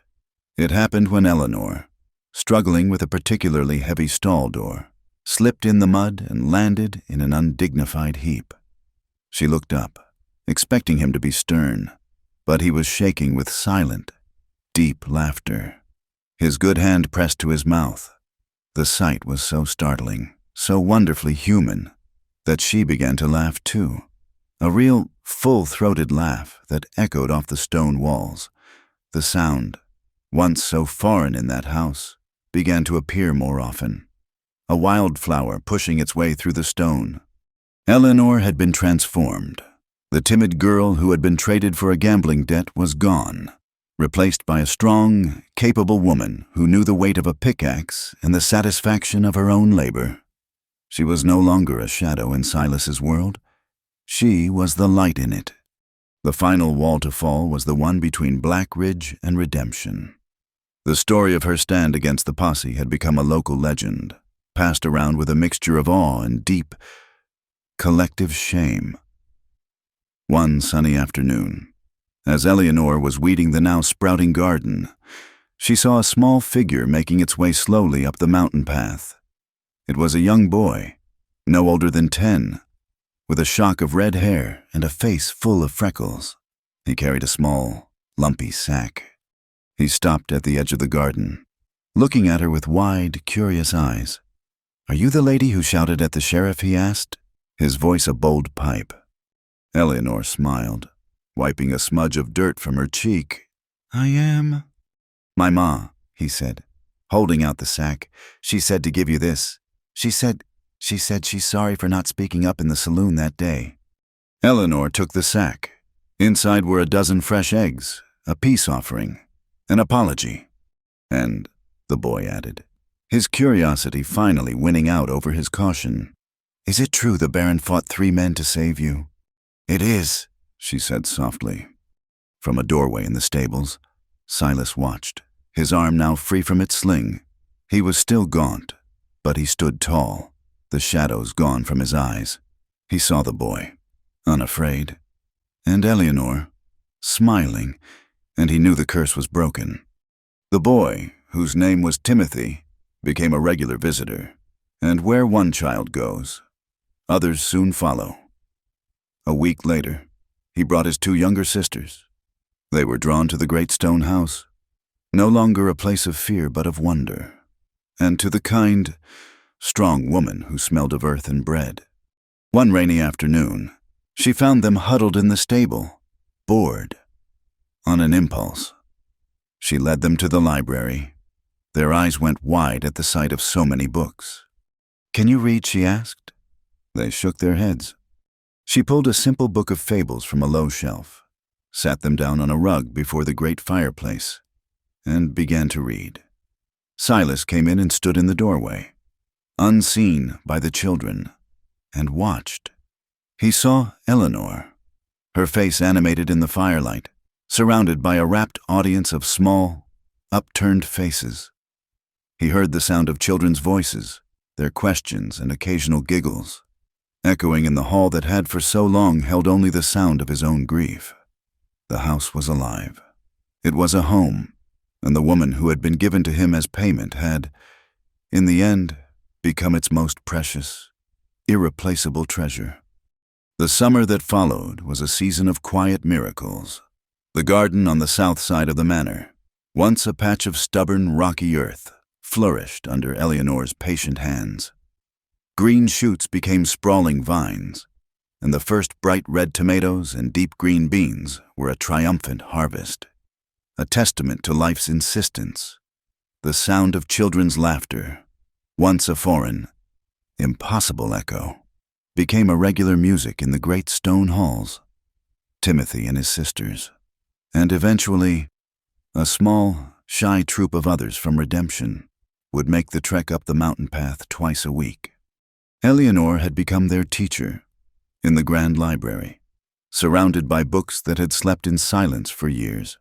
It happened when Eleanor, struggling with a particularly heavy stall door, slipped in the mud and landed in an undignified heap. She looked up, expecting him to be stern, but he was shaking with silent, deep laughter. His good hand pressed to his mouth. The sight was so startling, so wonderfully human, that she began to laugh too. A real, full-throated laugh that echoed off the stone walls. The sound, once so foreign in that house, began to appear more often. A wildflower pushing its way through the stone. Eleanor had been transformed. The timid girl who had been traded for a gambling debt was gone, replaced by a strong, capable woman who knew the weight of a pickaxe and the satisfaction of her own labor. She was no longer a shadow in Silas's world. She was the light in it. The final wall to fall was the one between Black Ridge and Redemption. The story of her stand against the posse had become a local legend, passed around with a mixture of awe and deep, collective shame. One sunny afternoon, as Eleanor was weeding the now sprouting garden, she saw a small figure making its way slowly up the mountain path. It was a young boy, no older than 10, with a shock of red hair and a face full of freckles. He carried a small, lumpy sack. He stopped at the edge of the garden, looking at her with wide, curious eyes. "Are you the lady who shouted at the sheriff?" he asked, his voice a bold pipe. Eleanor smiled, wiping a smudge of dirt from her cheek. "I am." "My ma," he said, holding out the sack. "She said to give you this. She said she's sorry for not speaking up in the saloon that day." Eleanor took the sack. Inside were a dozen fresh eggs, a peace offering, an apology. "And," the boy added, his curiosity finally winning out over his caution, "is it true the Baron fought 3 men to save you?" "It is," she said softly. From a doorway in the stables, Silas watched, his arm now free from its sling. He was still gaunt, but he stood tall, the shadows gone from his eyes. He saw the boy, unafraid, and Eleanor, smiling, and he knew the curse was broken. The boy, whose name was Timothy, became a regular visitor, and where one child goes, others soon follow. A week later, he brought his 2 younger sisters. They were drawn to the great stone house, no longer a place of fear but of wonder, and to the kind, strong woman who smelled of earth and bread. One rainy afternoon, she found them huddled in the stable, bored. On an impulse, she led them to the library. Their eyes went wide at the sight of so many books. "Can you read?" she asked. They shook their heads. She pulled a simple book of fables from a low shelf, sat them down on a rug before the great fireplace, and began to read. Silas came in and stood in the doorway, unseen by the children, and watched. He saw Eleanor, her face animated in the firelight, surrounded by a rapt audience of small, upturned faces. He heard the sound of children's voices, their questions and occasional giggles, echoing in the hall that had for so long held only the sound of his own grief. The house was alive. It was a home, and the woman who had been given to him as payment had, in the end, become its most precious, irreplaceable treasure. The summer that followed was a season of quiet miracles. The garden on the south side of the manor, once a patch of stubborn, rocky earth, flourished under Eleanor's patient hands. Green shoots became sprawling vines, and the first bright red tomatoes and deep green beans were a triumphant harvest, a testament to life's insistence. The sound of children's laughter, once a foreign, impossible echo, became a regular music in the great stone halls. Timothy and his sisters, and eventually a small, shy troop of others from Redemption, would make the trek up the mountain path twice a week. Eleanor had become their teacher in the grand library, surrounded by books that had slept in silence for years.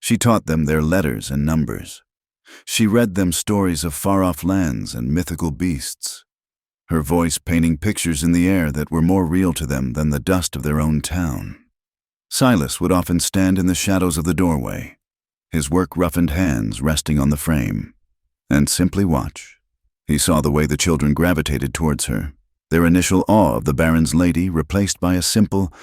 She taught them their letters and numbers. She read them stories of far-off lands and mythical beasts, her voice painting pictures in the air that were more real to them than the dust of their own town. Silas would often stand in the shadows of the doorway, his work-roughened hands resting on the frame, and simply watch. He saw the way the children gravitated towards her, their initial awe of the Baron's lady replaced by a simple,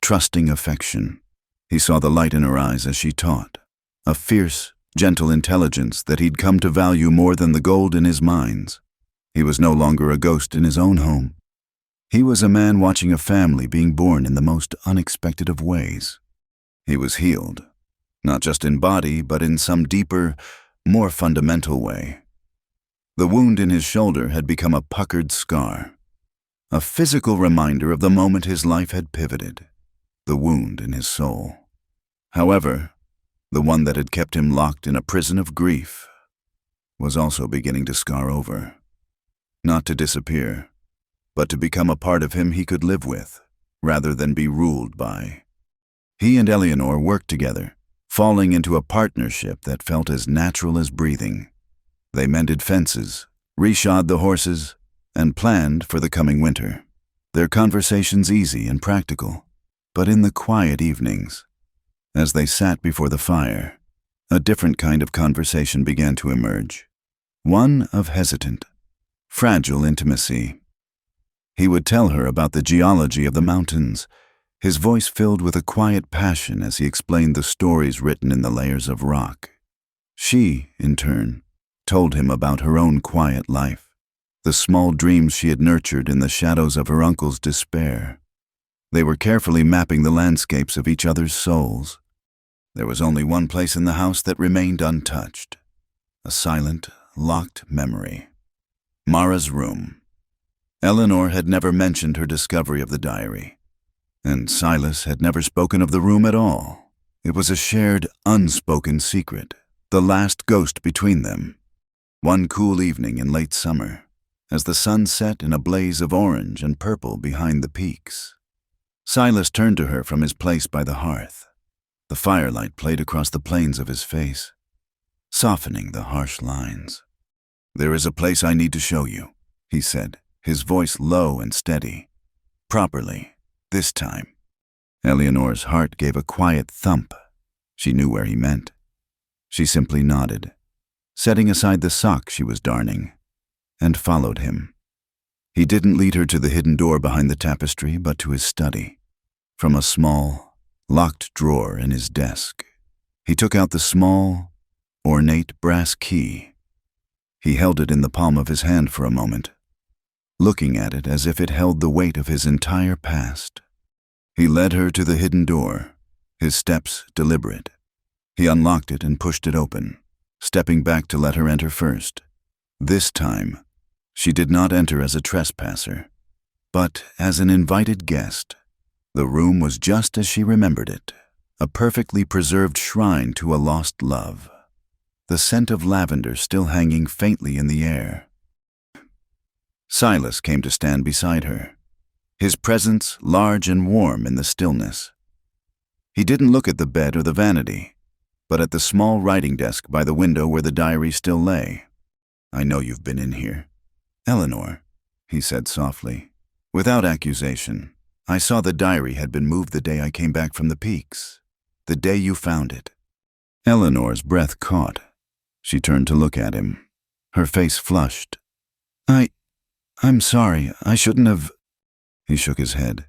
trusting affection. He saw the light in her eyes as she taught, a fierce, gentle intelligence that he'd come to value more than the gold in his mines. He was no longer a ghost in his own home. He was a man watching a family being born in the most unexpected of ways. He was healed, not just in body, but in some deeper, more fundamental way. The wound in his shoulder had become a puckered scar, a physical reminder of the moment his life had pivoted, the wound in his soul. However, the one that had kept him locked in a prison of grief was also beginning to scar over. Not to disappear, but to become a part of him he could live with, rather than be ruled by. He and Eleanor worked together, falling into a partnership that felt as natural as breathing. They mended fences, reshod the horses, and planned for the coming winter. Their conversations easy and practical, but in the quiet evenings, as they sat before the fire, a different kind of conversation began to emerge. One of hesitant, fragile intimacy. He would tell her about the geology of the mountains, his voice filled with a quiet passion as he explained the stories written in the layers of rock. She, in turn, told him about her own quiet life, the small dreams she had nurtured in the shadows of her uncle's despair. They were carefully mapping the landscapes of each other's souls. There was only one place in the house that remained untouched, a silent, locked memory. Mara's room. Eleanor had never mentioned her discovery of the diary, and Silas had never spoken of the room at all. It was a shared, unspoken secret, the last ghost between them. One cool evening in late summer, as the sun set in a blaze of orange and purple behind the peaks, Silas turned to her from his place by the hearth. The firelight played across the planes of his face, softening the harsh lines. "There is a place I need to show you," he said, his voice low and steady. "Properly, this time." Eleanor's heart gave a quiet thump. She knew where he meant. She simply nodded, setting aside the sock she was darning, and followed him. He didn't lead her to the hidden door behind the tapestry, but to his study. From a small, locked drawer in his desk, he took out the small, ornate brass key. He held it in the palm of his hand for a moment, looking at it as if it held the weight of his entire past. He led her to the hidden door, his steps deliberate. He unlocked it and pushed it open, stepping back to let her enter first. This time, she did not enter as a trespasser, but as an invited guest. The room was just as she remembered it, a perfectly preserved shrine to a lost love, the scent of lavender still hanging faintly in the air. Silas came to stand beside her, his presence large and warm in the stillness. He didn't look at the bed or the vanity, but at the small writing desk by the window where the diary still lay. "I know you've been in here, Eleanor," he said softly. Without accusation, "I saw the diary had been moved the day I came back from the peaks, the day you found it." Eleanor's breath caught. She turned to look at him, her face flushed. I'm sorry, I shouldn't have." He shook his head,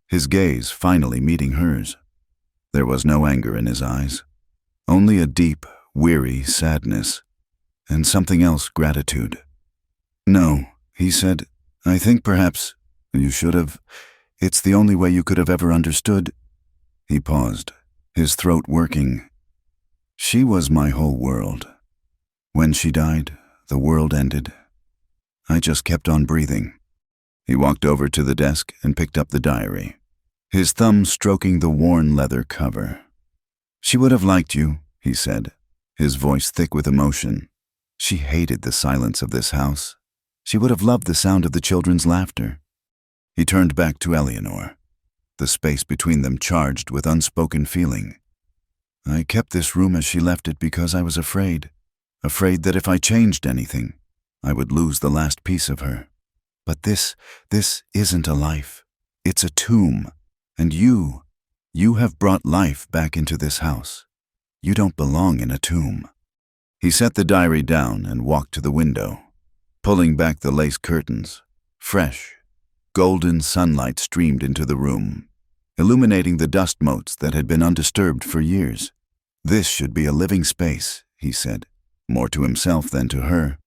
his gaze finally meeting hers. There was no anger in his eyes, only a deep, weary sadness, and something else, gratitude. "No," he said, "I think perhaps you should have. It's the only way you could have ever understood." He paused, his throat working. "She was my whole world. When she died, the world ended. I just kept on breathing." He walked over to the desk and picked up the diary, his thumb stroking the worn leather cover. "She would have liked you," he said, his voice thick with emotion. "She hated the silence of this house. She would have loved the sound of the children's laughter." He turned back to Eleanor, the space between them charged with unspoken feeling. I kept this room as she left it because I was afraid that if I changed anything, I would lose the last piece of her. But this isn't a life. It's a tomb. And you have brought life back into this house. You don't belong in a tomb." He set the diary down and walked to the window, pulling back the lace curtains. Fresh, golden sunlight streamed into the room, illuminating the dust motes that had been undisturbed for years. "This should be a living space," he said, more to himself than to her.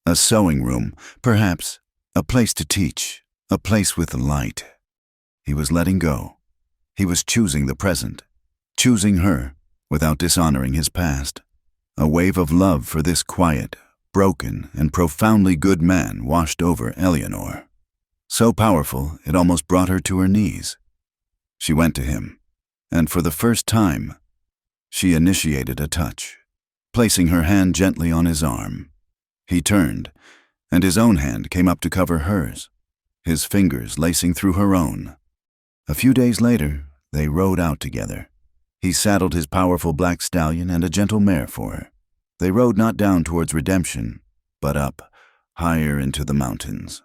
"A sewing room, perhaps, a place to teach, a place with light." He was letting go. He was choosing the present, choosing her without dishonoring his past. A wave of love for this quiet, broken, and profoundly good man washed over Eleanor. So powerful, it almost brought her to her knees. She went to him, and for the first time, she initiated a touch, placing her hand gently on his arm. He turned, and his own hand came up to cover hers, his fingers lacing through her own. A few days later, they rode out together. He saddled his powerful black stallion and a gentle mare for her. They rode not down towards redemption, but up, higher into the mountains,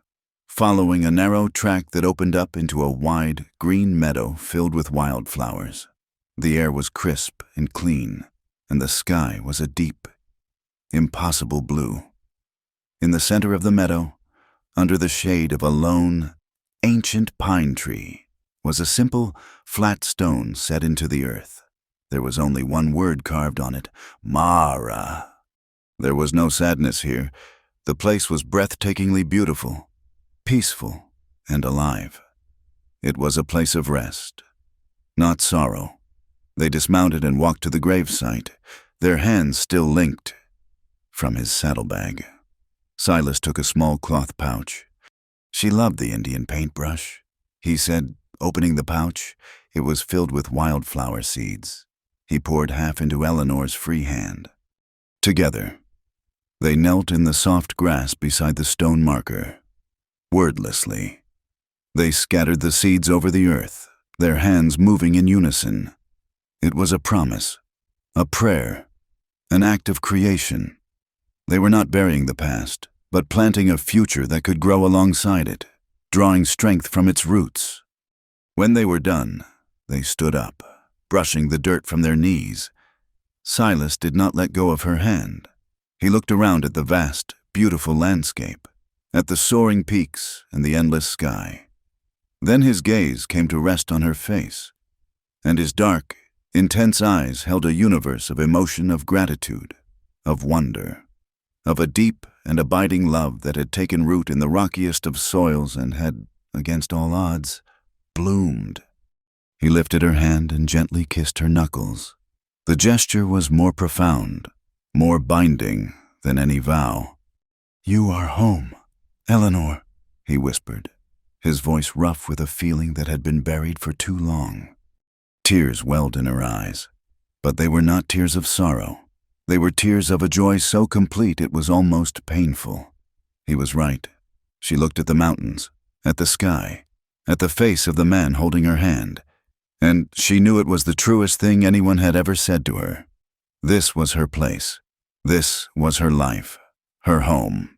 following a narrow track that opened up into a wide, green meadow filled with wildflowers. The air was crisp and clean, and the sky was a deep, impossible blue. In the center of the meadow, under the shade of a lone, ancient pine tree, was a simple, flat stone set into the earth. There was only one word carved on it: Mara. There was no sadness here. The place was breathtakingly beautiful, peaceful, and alive. It was a place of rest, not sorrow. They dismounted and walked to the gravesite, their hands still linked. From his saddlebag, Silas took a small cloth pouch. "She loved the Indian paintbrush," he said, opening the pouch. It was filled with wildflower seeds. He poured half into Eleanor's free hand. Together, they knelt in the soft grass beside the stone marker. Wordlessly, they scattered the seeds over the earth, their hands moving in unison. It was a promise, a prayer, an act of creation. They were not burying the past, but planting a future that could grow alongside it, drawing strength from its roots. When they were done, they stood up, brushing the dirt from their knees. Silas did not let go of her hand. He looked around at the vast, beautiful landscape, at the soaring peaks and the endless sky. Then his gaze came to rest on her face, and his dark, intense eyes held a universe of emotion, of gratitude, of wonder, of a deep and abiding love that had taken root in the rockiest of soils and had, against all odds, bloomed. He lifted her hand and gently kissed her knuckles. The gesture was more profound, more binding than any vow. "You are home, Eleanor," he whispered, his voice rough with a feeling that had been buried for too long. Tears welled in her eyes, but they were not tears of sorrow. They were tears of a joy so complete it was almost painful. He was right. She looked at the mountains, at the sky, at the face of the man holding her hand, and she knew it was the truest thing anyone had ever said to her. This was her place. This was her life, her home.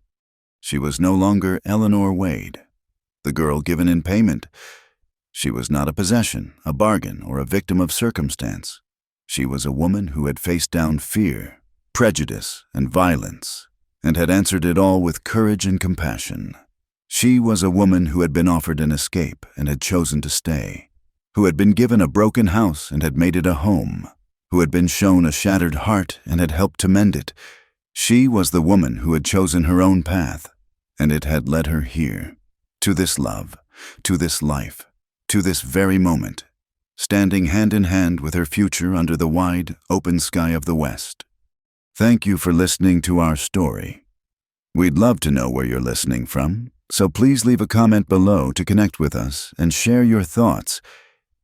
She was no longer Eleanor Wade, the girl given in payment. She was not a possession, a bargain, or a victim of circumstance. She was a woman who had faced down fear, prejudice, and violence, and had answered it all with courage and compassion. She was a woman who had been offered an escape and had chosen to stay, who had been given a broken house and had made it a home, who had been shown a shattered heart and had helped to mend it. She was the woman who had chosen her own path, and it had led her here, to this love, to this life, to this very moment, standing hand in hand with her future under the wide, open sky of the West. Thank you for listening to our story. We'd love to know where you're listening from, so please leave a comment below to connect with us and share your thoughts.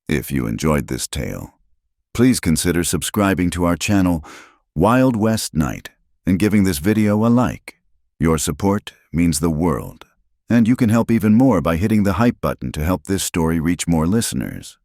If you enjoyed this tale, please consider subscribing to our channel, Wild West Night, and giving this video a like. Your support means the world, and you can help even more by hitting the hype button to help this story reach more listeners.